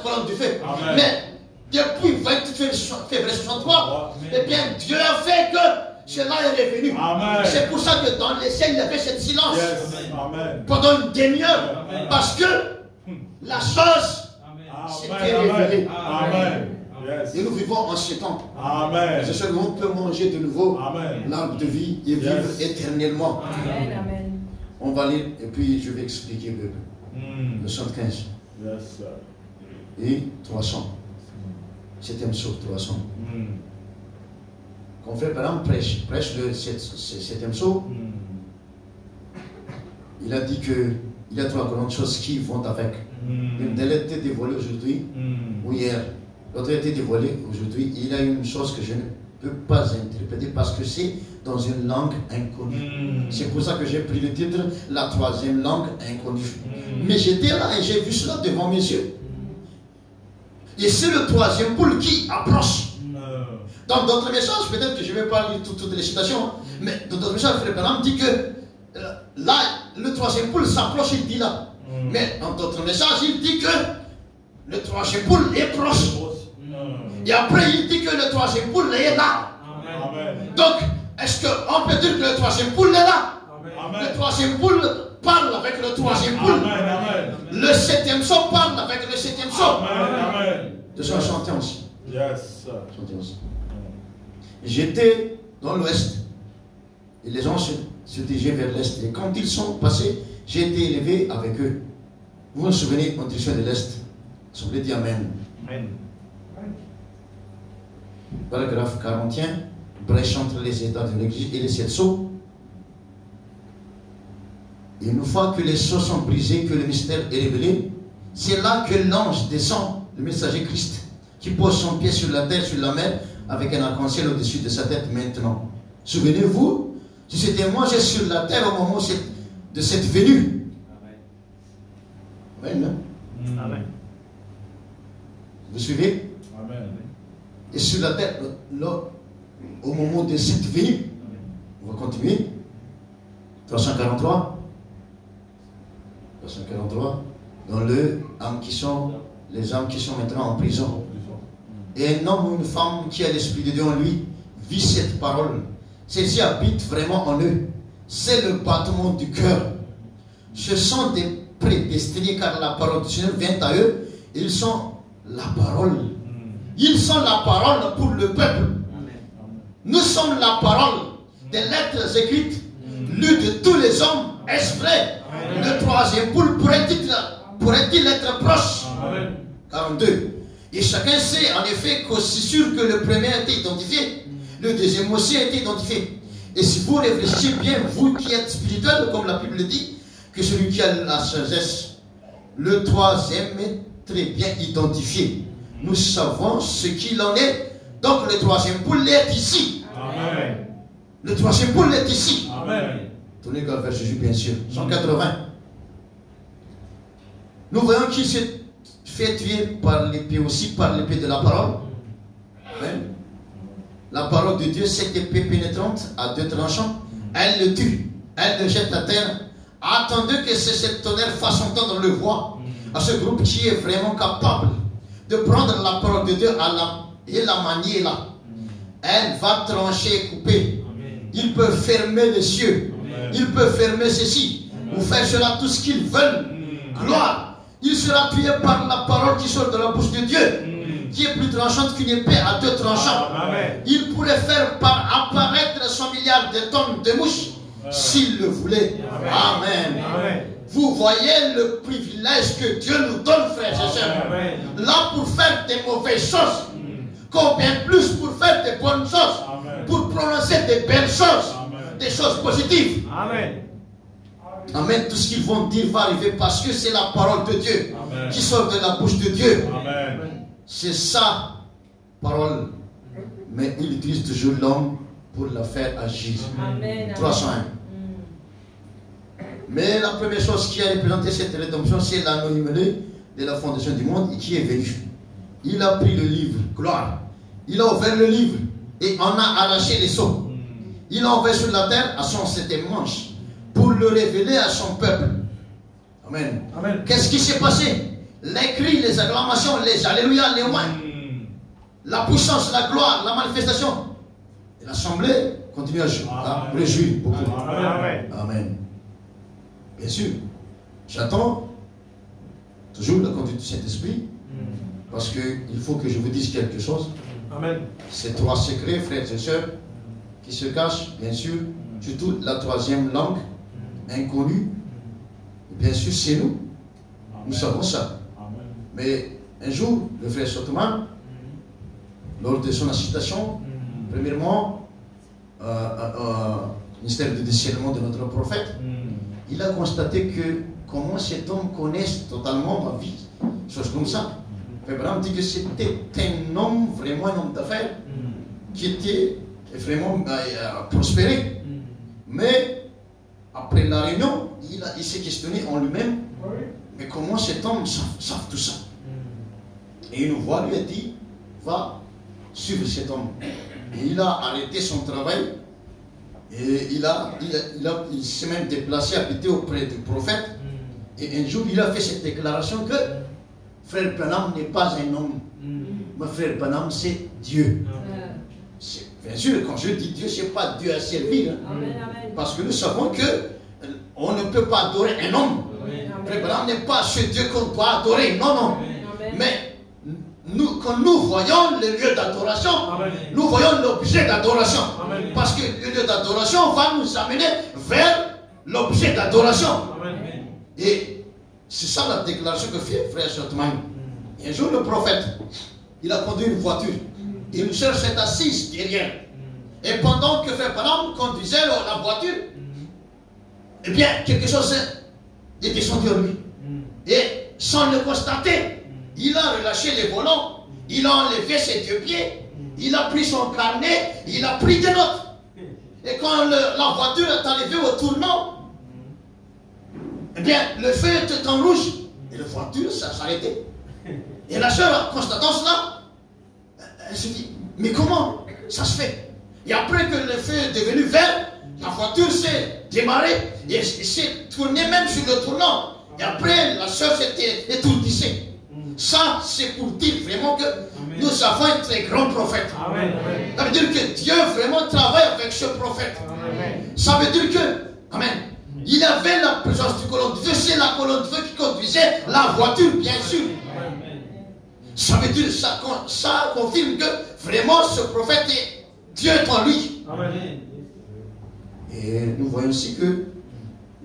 colonne du feu. Mais depuis 28 février 63, eh bien, Dieu a fait que cela est revenu. C'est pour ça que dans les ciels, il y avait ce silence pendant une demi-heure. Parce que la chose C'était révélé. Amen. Et nous vivons en ce temps. Amen. Ce seul on peut manger de nouveau Amen. l'arbre de vie et vivre éternellement. Amen. Amen. On va lire et puis je vais expliquer le 75. Yes, sir. Et 300. 7e saut, 300. Quand frère Branham prêche le 7e saut, il a dit que il y a 3 grandes choses qui vont avec. Une d'elles a été dévoilée aujourd'hui ou hier. L'autre a été dévoilée aujourd'hui. Il y a une chose que je ne peux pas interpréter parce que c'est dans une langue inconnue. C'est pour ça que j'ai pris le titre la 3e langue inconnue. Mais j'étais là et j'ai vu cela devant mes yeux. Et c'est le 3e boule qui approche. Dans d'autres messages, peut-être que je ne vais pas lire toutes les citations, mais dans d'autres messages, Frère Branham dit que là, le 3e boule s'approche, il dit là. Mais dans d'autres messages, il dit que le 3e boule est proche. Et après, il dit que le 3e boule est là. Donc, est-ce qu'on peut dire que le 3e boule est là? Le 3e boule parle avec le 3e boule. Le 7e saut parle avec le 7e saut. De 71. Yes, sir. J'étais dans l'ouest et les gens se dirigeaient vers l'est. Et quand ils sont passés, j'ai été élevé avec eux. Vous vous souvenez, en direction de l'est. Assemblée dit Amen. Amen. Paragraphe 41. Brèche entre les états de l'église et les 7 sceaux. Et une fois que les sceaux sont brisés, que le mystère est révélé, c'est là que l'ange descend, le messager Christ, qui pose son pied sur la terre, sur la mer, avec un arc-en-ciel au-dessus de sa tête maintenant. Souvenez-vous, si c'était moi, j'ai sur la terre au moment de cette venue. Amen. Amen. Vous suivez? Amen. Et sur la terre, là, au moment de cette venue, on va continuer. 343. 343. Dans les âmes qui sont maintenant en prison. Et un homme ou une femme qui a l'Esprit de Dieu en lui vit cette parole. Celle-ci habite vraiment en eux. C'est le battement du cœur. Ce sont des prédestinés car la parole du Seigneur vient à eux. Ils sont la parole. Ils sont la parole pour le peuple. Nous sommes la parole des lettres écrites, lues de tous les hommes. Est-ce vrai? Le 3e boule pourrait-il être proche? 42. Et chacun sait en effet qu'aussi sûr que le premier a été identifié, le deuxième aussi a été identifié. Et si vous réfléchissez bien, vous qui êtes spirituel, comme la Bible dit, que celui qui a la sagesse, le 3e est très bien identifié. Nous savons ce qu'il en est. Donc le 3e boule est ici. Amen. Le 3e boule est ici. Amen. Tournez vers Jésus, bien sûr. 180. Nous voyons qu'il s'est fait tuer par l'épée aussi, par l'épée de la parole. Amen. La parole de Dieu, cette épée pénétrante à 2 tranchants, elle le tue, elle le jette à terre. Attendez que ce tonnerre fasse entendre le voix à ce groupe qui est vraiment capable de prendre la parole de Dieu et la manier là. Elle va trancher et couper. Ils peuvent fermer les cieux. Ils peuvent fermer ceci. Ou faire cela tout ce qu'ils veulent. Gloire. Il sera tué par la parole qui sort de la bouche de Dieu, qui est plus tranchante qu'une épée à 2 tranchants. Il pourrait faire apparaître 100 milliards de tonnes de mouches s'il le voulait. Amen. Vous voyez le privilège que Dieu nous donne, frères et sœurs. Là pour faire des mauvaises choses, combien plus pour faire des bonnes choses, pour prononcer des belles choses, des choses positives. Amen. Amen. Tout ce qu'ils vont dire va arriver parce que c'est la parole de Dieu qui sort de la bouche de Dieu. C'est sa parole. Mais il utilise toujours l'homme pour la faire agir. Amen. 301. Mais la première chose qui a représenté cette rédemption, c'est l'anonymité de la fondation du monde et qui est venu. Il a pris le livre, gloire. Il a ouvert le livre et en a arraché les sceaux. Il l'a envoyé sur la terre à son 7e manche pour le révéler à son peuple. Amen. Qu'est-ce qui s'est passé? Les cris, les acclamations, les alléluia, les ouins, la puissance, la gloire, la manifestation. Et l'assemblée continue à réjouir beaucoup. Amen. Bien sûr. J'attends toujours la conduite du Saint-Esprit Parce qu'il faut que je vous dise quelque chose. Amen. Ces trois secrets, frères et sœurs, qui se cachent, bien sûr, surtout la troisième langue, inconnue, bien sûr, c'est nous. Nous savons ça. Mais un jour, le frère Sotoman, lors de son incitation, premièrement, ministère du discernement de notre prophète, il a constaté que comment cet homme connaît totalement ma vie, chose comme ça. Frère Branham dit que c'était un homme, vraiment un homme d'affaires, qui était vraiment prospéré. Mais après la réunion, il s'est questionné en lui-même, mais comment cet homme savent tout ça? Et une voix lui a dit, va suivre cet homme. Et il a arrêté son travail, et il s'est même déplacé, habité auprès du prophète. Et un jour, il a fait cette déclaration que frère Branham n'est pas un homme, mais frère Branham, c'est Dieu. Bien sûr, quand je dis Dieu, ce n'est pas Dieu à servir. Parce que nous savons que on ne peut pas adorer un homme. Frère Branham n'est pas ce Dieu qu'on doit adorer. Non, non. Mais quand nous voyons le lieu d'adoration, nous voyons l'objet d'adoration. Parce que le lieu d'adoration va nous amener vers l'objet d'adoration. Et c'est ça la déclaration que fait frère Shotman. Et un jour, le prophète, il a conduit une voiture. Et une sœur s'est assise derrière. Et pendant que frère Branham conduisait la voiture, eh bien, quelque chose est descendu en lui. Et sans le constater, il a relâché les volants, il a enlevé ses deux pieds, il a pris son carnet, il a pris des notes. Et quand la voiture est arrivée au tournant, eh bien, le feu était en rouge. Et la voiture s'est arrêtée. Et la sœur, constatant cela, elle se dit, mais comment ça se fait? Et après que le feu est devenu vert, la voiture s'est démarrée et s'est tournée même sur le tournant. Et après, la sœur s'était étourdissée. Ça, c'est pour dire vraiment que nous avons un très grand prophète. Ça veut dire que Dieu vraiment travaille avec ce prophète. Ça veut dire que, amen, il avait la présence du colonne de feu. C'est la colonne de feu qui conduisait la voiture, bien sûr. Ça veut dire, ça confirme que vraiment ce prophète est Dieu en lui. Et nous voyons aussi que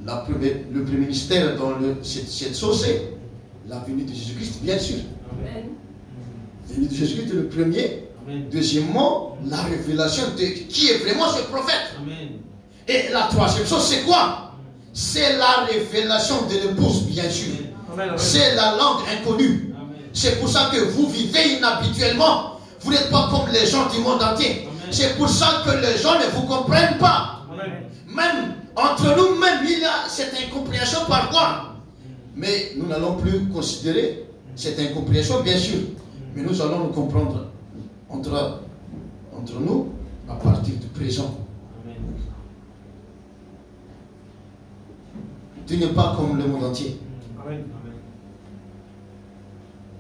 le premier mystère dans cette sauce, c'est la venue de Jésus-Christ, bien sûr. La venue de Jésus-Christ est le premier. Deuxièmement, la révélation de qui est vraiment ce prophète. Et la troisième chose, c'est quoi? C'est la révélation de l'épouse, bien sûr. C'est la langue inconnue. C'est pour ça que vous vivez inhabituellement. Vous n'êtes pas comme les gens du monde entier. C'est pour ça que les gens ne vous comprennent pas. Même entre nous, même il y a cette incompréhension parfois. Mais nous n'allons plus considérer cette incompréhension, bien sûr. Mais nous allons nous comprendre entre nous à partir du présent. Tu n'es pas comme le monde entier.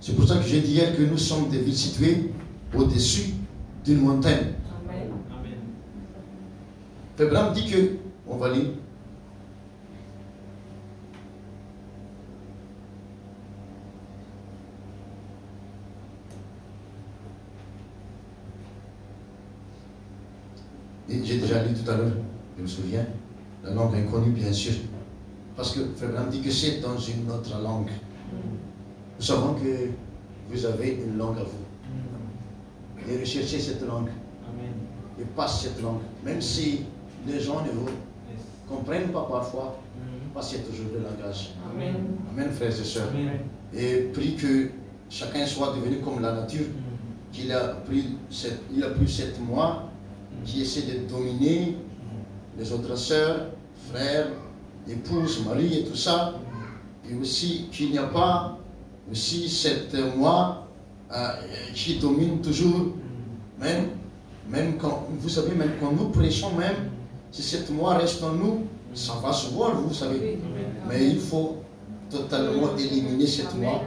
C'est pour ça que j'ai dit hier que nous sommes des villes situées au-dessus d'une montagne. Abraham dit que, on va lire. Et j'ai déjà lu tout à l'heure, je me souviens, la langue inconnue, bien sûr. Parce que Abraham dit que c'est dans une autre langue. Nous savons que vous avez une langue à vous. Et recherchez cette langue. Et passe cette langue. Même si les gens ne vous comprennent pas parfois, passez toujours le langage. Amen, frères et sœurs. Et prie que chacun soit devenu comme la nature, qu'il a pris 7 mois, qui essaie de dominer les autres sœurs, frères, épouses, maris et tout ça. Et aussi qu'il n'y a pas aussi 7 mois qui domine toujours, même quand, vous savez, même quand nous prêchons, même si 7 mois restent en nous, ça va se voir, vous savez. Mais il faut totalement éliminer 7 mois.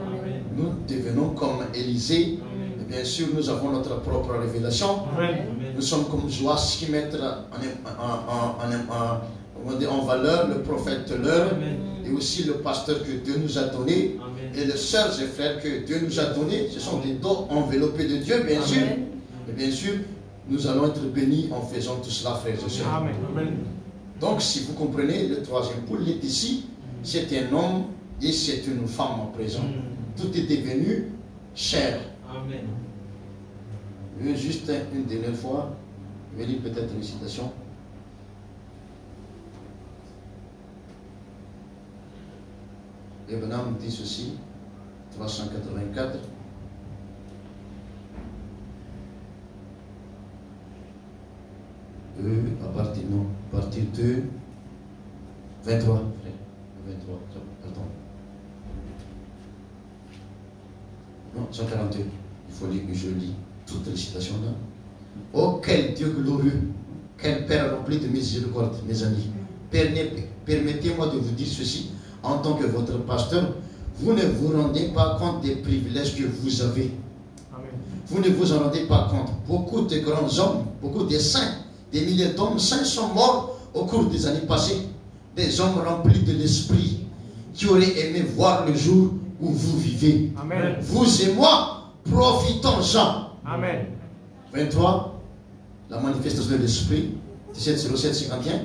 Nous devenons comme Élisée. Et bien sûr, nous avons notre propre révélation. Nous sommes comme Joas qui mettent comment dire, en valeur, le prophète leur, et aussi le pasteur que Dieu nous a donné, et les sœurs et frères que Dieu nous a donnés. Ce sont des dons enveloppés de Dieu, bien sûr. Et bien sûr, nous allons être bénis en faisant tout cela, frères et sœurs. Donc, si vous comprenez, le troisième poule est ici, c'est un homme et c'est une femme en présent. Tout est devenu chair. Amen. Juste une dernière fois, je vais lire peut-être une citation. Et Benham dit ceci, 384. À partir de 23. 23, pardon. Non, 142. Il faut lire que je lis toutes les citations là. Oh, quel Dieu glorieux, quel Père rempli de miséricorde, mes amis. Permettez-moi de vous dire ceci, en tant que votre pasteur, vous ne vous rendez pas compte des privilèges que vous avez. Amen. Vous ne vous en rendez pas compte. Beaucoup de grands hommes, beaucoup de saints, des milliers d'hommes saints sont morts au cours des années passées. Des hommes remplis de l'esprit, qui auraient aimé voir le jour où vous vivez. Amen. Vous et moi, profitons-en. Amen. 23, la manifestation de l'esprit, 17:07-51.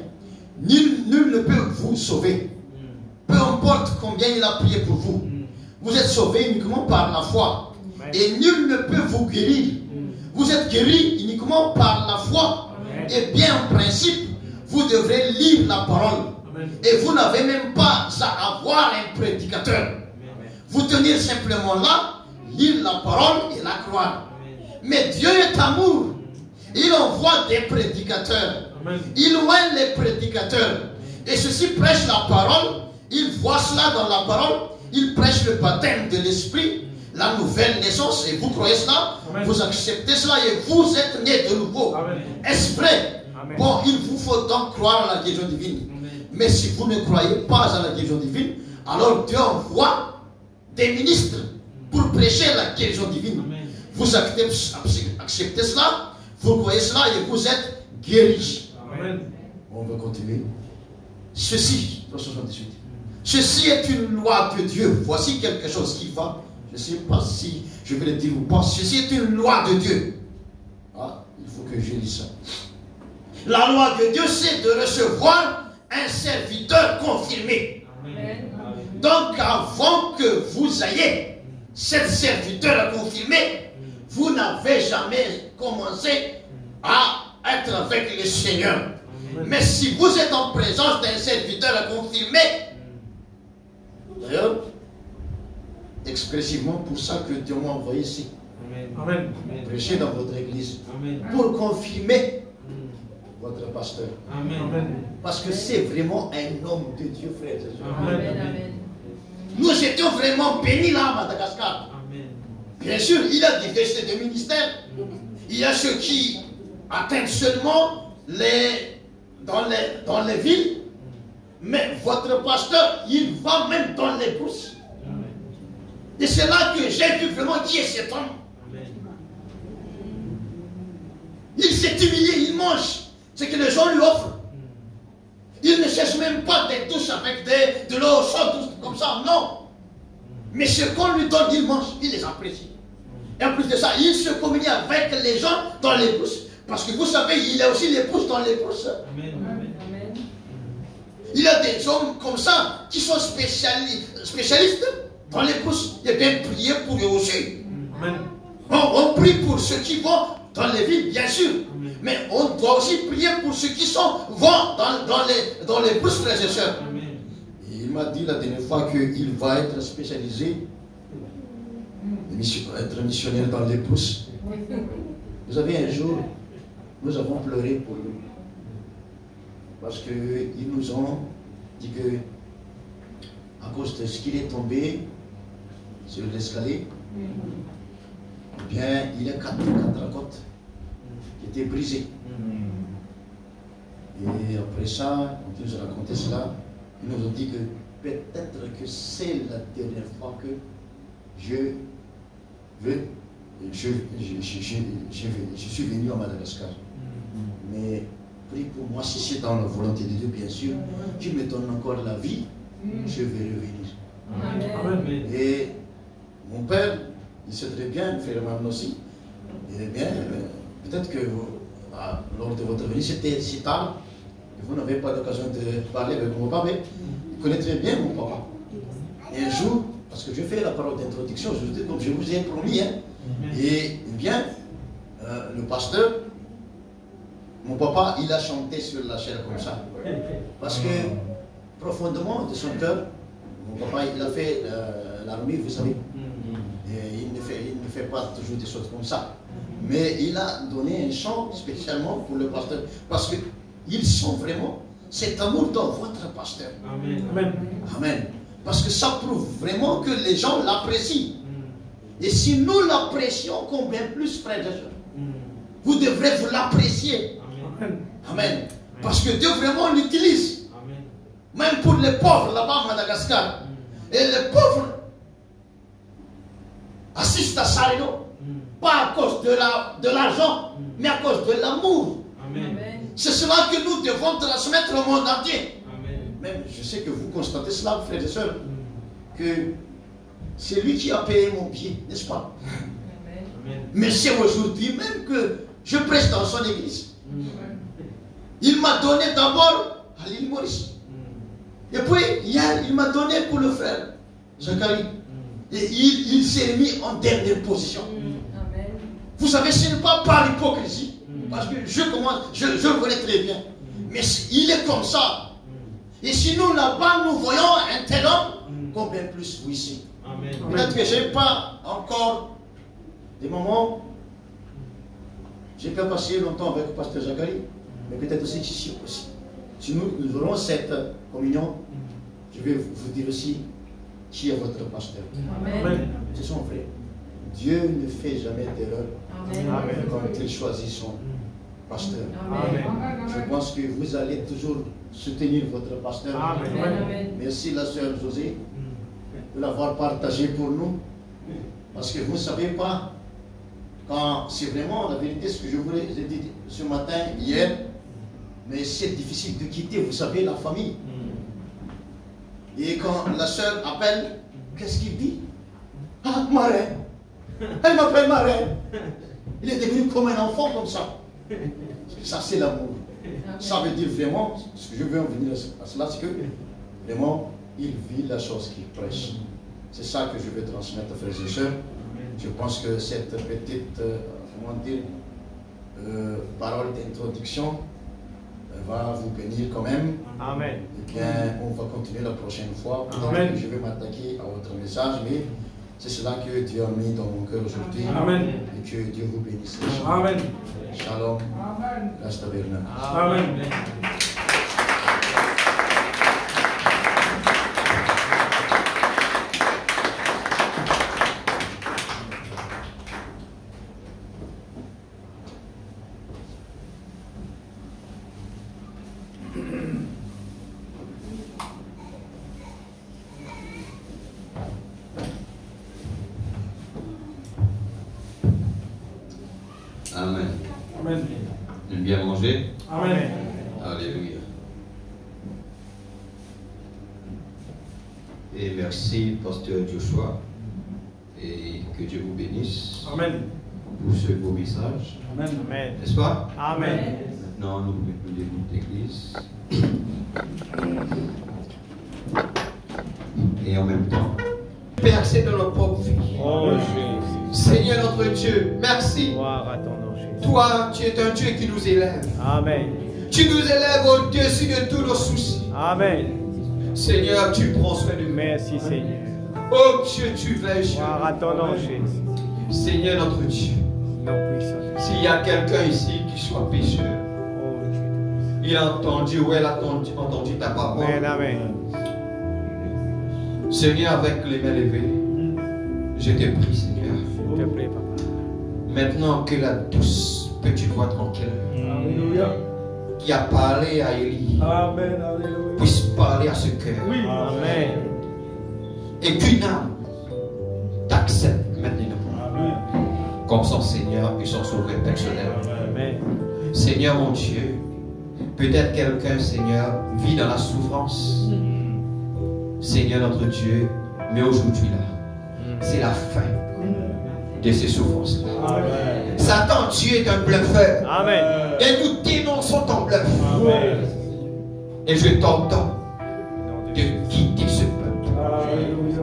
Nul ne peut vous sauver. Peu importe combien il a prié pour vous. Vous êtes sauvé uniquement par la foi. Et nul ne peut vous guérir. Vous êtes guéri uniquement par la foi. Et bien en principe, vous devrez lire la parole. Et vous n'avez même pas à avoir un prédicateur. Vous tenir simplement là, lire la parole et la croire. Mais Dieu est amour. Il envoie des prédicateurs. Il oint les prédicateurs. Et ceux-ci prêchent la parole. Ils voient cela dans la parole. Ils prêchent le baptême de l'esprit, la nouvelle naissance. Et vous croyez cela? Amen. Vous acceptez cela et vous êtes nés de nouveau. Est-ce vrai? Amen. Bon, il vous faut donc croire à la guérison divine. Amen. Mais si vous ne croyez pas à la guérison divine, alors Dieu envoie des ministres pour prêcher la guérison divine. Amen. Vous acceptez cela, vous croyez cela et vous êtes guéris. Amen. On va continuer. Ceci, 78. Ceci est une loi de Dieu. Voici quelque chose qui va. Je ne sais pas si je vais le dire ou pas. Ceci est une loi de Dieu. Ah, il faut que je lise ça. La loi de Dieu, c'est de recevoir un serviteur confirmé. Amen. Donc, avant que vous ayez cet serviteur confirmé, vous n'avez jamais commencé à être avec le Seigneur. Amen. Mais si vous êtes en présence d'un serviteur confirmé, d'ailleurs, expressivement pour ça que Dieu m'a envoyé ici. Amen. Prêcher dans votre église. Amen. Pour confirmer votre pasteur. Amen. Parce que c'est vraiment un homme de Dieu, frère. Amen. Amen. Nous étions vraiment bénis là à Madagascar. Amen. Bien sûr, il y a diversité de ministères. Il y a ceux qui atteignent seulement dans les villes. Mais votre pasteur, il va même dans les brousses. Et c'est là que j'ai vu vraiment qui est cet homme. Il s'est humilié, il mange ce que les gens lui offrent. Il ne cherche même pas des douches avec de l'eau chaude comme ça, non. Mais ce qu'on lui donne, il mange, il les apprécie. Et en plus de ça, il se communie avec les gens dans les brousses. Parce que vous savez, il y a aussi les brousses dans les brousses. Amen. Il y a des hommes comme ça qui sont spécialistes dans les brousses. Il y a bien prié pour eux aussi. Amen. On prie pour ceux qui vont dans les villes, bien sûr. Amen. Mais on doit aussi prier pour ceux qui vont dans les brousses, frères et sœurs. Il m'a dit la dernière fois qu'il va être spécialisé, être missionnaire dans les brousses. Vous savez, un jour, nous avons pleuré pour lui. Parce qu'ils nous ont dit que, à cause de ce qu'il est tombé sur l'escalier, eh bien, il y a quatre côtes qui étaient brisées. Et après ça, quand ils nous ont raconté cela, ils nous ont dit que peut-être que c'est la dernière fois que je suis venu à Madagascar. Mais prie pour moi, si c'est dans la volonté de Dieu, bien sûr, qu'il me donne encore la vie, je vais revenir. Amen. Et mon père, il sait très bien, frère Maman aussi, eh bien, peut-être que lors de votre venue, c'était si tard, et vous n'avez pas l'occasion de parler avec mon papa, mais il connaît très bien mon papa. Et un jour, parce que je fais la parole d'introduction, je vous dis comme je vous ai promis, hein, et bien, le pasteur, mon papa, il a chanté sur la chair comme ça. Parce que, profondément de son cœur, mon papa, il a fait l'armée, vous savez. Et il ne fait pas toujours des choses comme ça. Mais il a donné un chant spécialement pour le pasteur. Parce qu'ils sont vraiment cet amour dans votre pasteur. Amen. Amen. Parce que ça prouve vraiment que les gens l'apprécient. Et si nous l'apprécions, combien plus, frères et sœurs, vous devrez vous l'apprécier. Amen. Parce que Dieu vraiment l'utilise. Même pour les pauvres là-bas à Madagascar. Et les pauvres assistent à ça, non? Pas à cause de l'argent, mais à cause de l'amour. C'est cela que nous devons transmettre au monde entier. Même, je sais que vous constatez cela, frères et sœurs, que c'est lui qui a payé mon billet, n'est-ce pas? Mais c'est aujourd'hui même que je prêche dans son église. Il m'a donné d'abord à l'île Maurice. Et puis, hier, il m'a donné pour le frère Zacharie. Et il s'est mis en dernière position. Vous savez, ce n'est pas par hypocrisie. Parce que je le connais très bien. Mais il est comme ça. Et si nous, là-bas, nous voyons un tel homme, combien plus vous ici. Peut-être que je n'ai pas encore des moments. J'ai pas passé longtemps avec le pasteur Zacharie, mais peut-être aussi ici aussi. Si nous aurons cette communion, je vais vous dire aussi qui est votre pasteur. C'est son frère. Dieu ne fait jamais d'erreur quand il choisit son pasteur. Je pense que vous allez toujours soutenir votre pasteur. Merci la sœur José de l'avoir partagé pour nous. Parce que vous ne savez pas, quand c'est vraiment la vérité, ce que je vous ai dit ce matin, hier, mais c'est difficile de quitter, vous savez, la famille. Et quand la sœur appelle, qu'est-ce qu'il dit? Ah, Marin. Elle m'appelle Marin. Il est devenu comme un enfant comme ça. Ça, c'est l'amour. Ça veut dire vraiment, ce que je veux en venir à cela, c'est que vraiment, il vit la chose qu'il prêche. C'est ça que je veux transmettre, frères et sœurs. Je pense que cette petite, comment dire, parole d'introduction va vous bénir quand même. Amen. Et bien, on va continuer la prochaine fois. Amen. Je vais m'attaquer à votre message, mais c'est cela que Dieu a mis dans mon cœur aujourd'hui. Amen. Et que Dieu vous bénisse. Amen. Shalom. Reste avec nous. Amen. Amen. Amen. Bien manger. Amen. Alléluia. Et merci, pasteur Joshua. Et que Dieu vous bénisse. Amen. Pour ce beau message. Amen. N'est-ce pas? Amen. Maintenant, nous déroulons l'église. Et en même temps, percer dans notre propre vie. Oh Jésus. Seigneur notre Dieu, merci. Gloire à ton nom, Jésus. Toi, tu es un Dieu qui nous élève. Amen. Tu nous élèves au-dessus de tous nos soucis. Amen. Seigneur, tu prends soin de nous. Merci, Seigneur. Oh Dieu, tu veilles sur Gloire à ton nom, Jésus. nous. Seigneur notre Dieu, Non puissant. s'il y a quelqu'un ici qui soit pécheur, Oh Dieu. il a entendu ou elle a entendu ta parole. Amen, amen. Seigneur, avec les mains levées, je te prie, Seigneur. S'il te plaît, papa. Maintenant que la douce petite voix tranquille Alléluia. qui a parlé à Élie Amen, alléluia. puisse parler à ce cœur. Amen. Et qu'une âme t'accepte maintenant comme son Seigneur et son sauveur personnel. Amen. Seigneur mon Dieu, Peut-être quelqu'un, Seigneur, vit dans la souffrance. Seigneur notre Dieu, mais aujourd'hui là, c'est la fin de ces souffrances. Satan, tu es un bluffeur. Amen. Et nous dénonçons ton bluff. Amen. Et je t'ordonne de quitter ce peuple,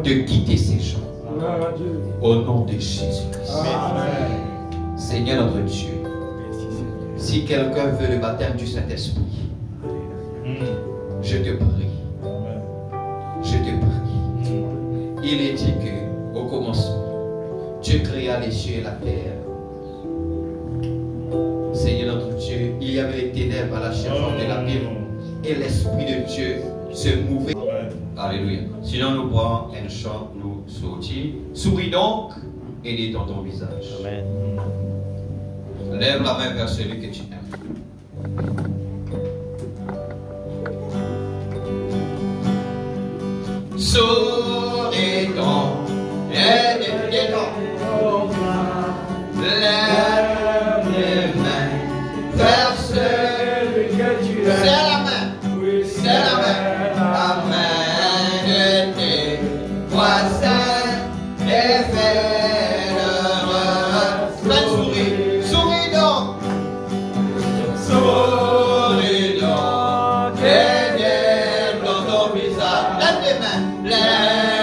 de quitter ces gens. Au nom de Jésus-Christ. Seigneur notre Dieu, si quelqu'un veut le baptême du Saint-Esprit, je te prie. Je te prie. Il est dit que, au commencement, Dieu créa les cieux et la terre. Seigneur notre Dieu, il y avait les ténèbres à la chair de la Bible et l'Esprit de Dieu se mouvait. Alléluia. Sinon, nous prenons un chant, nous sortir. Souris donc et détends ton visage. Amen. Lève la main vers celui que tu aimes. Souris donc et détends. Lève les mains vers celui que tu aimes. C'est la main. C'est la main. La main de tes voisins et fais leur souris. Souris donc. Souris donc. Et dans ton visage. Lève les mains. Lève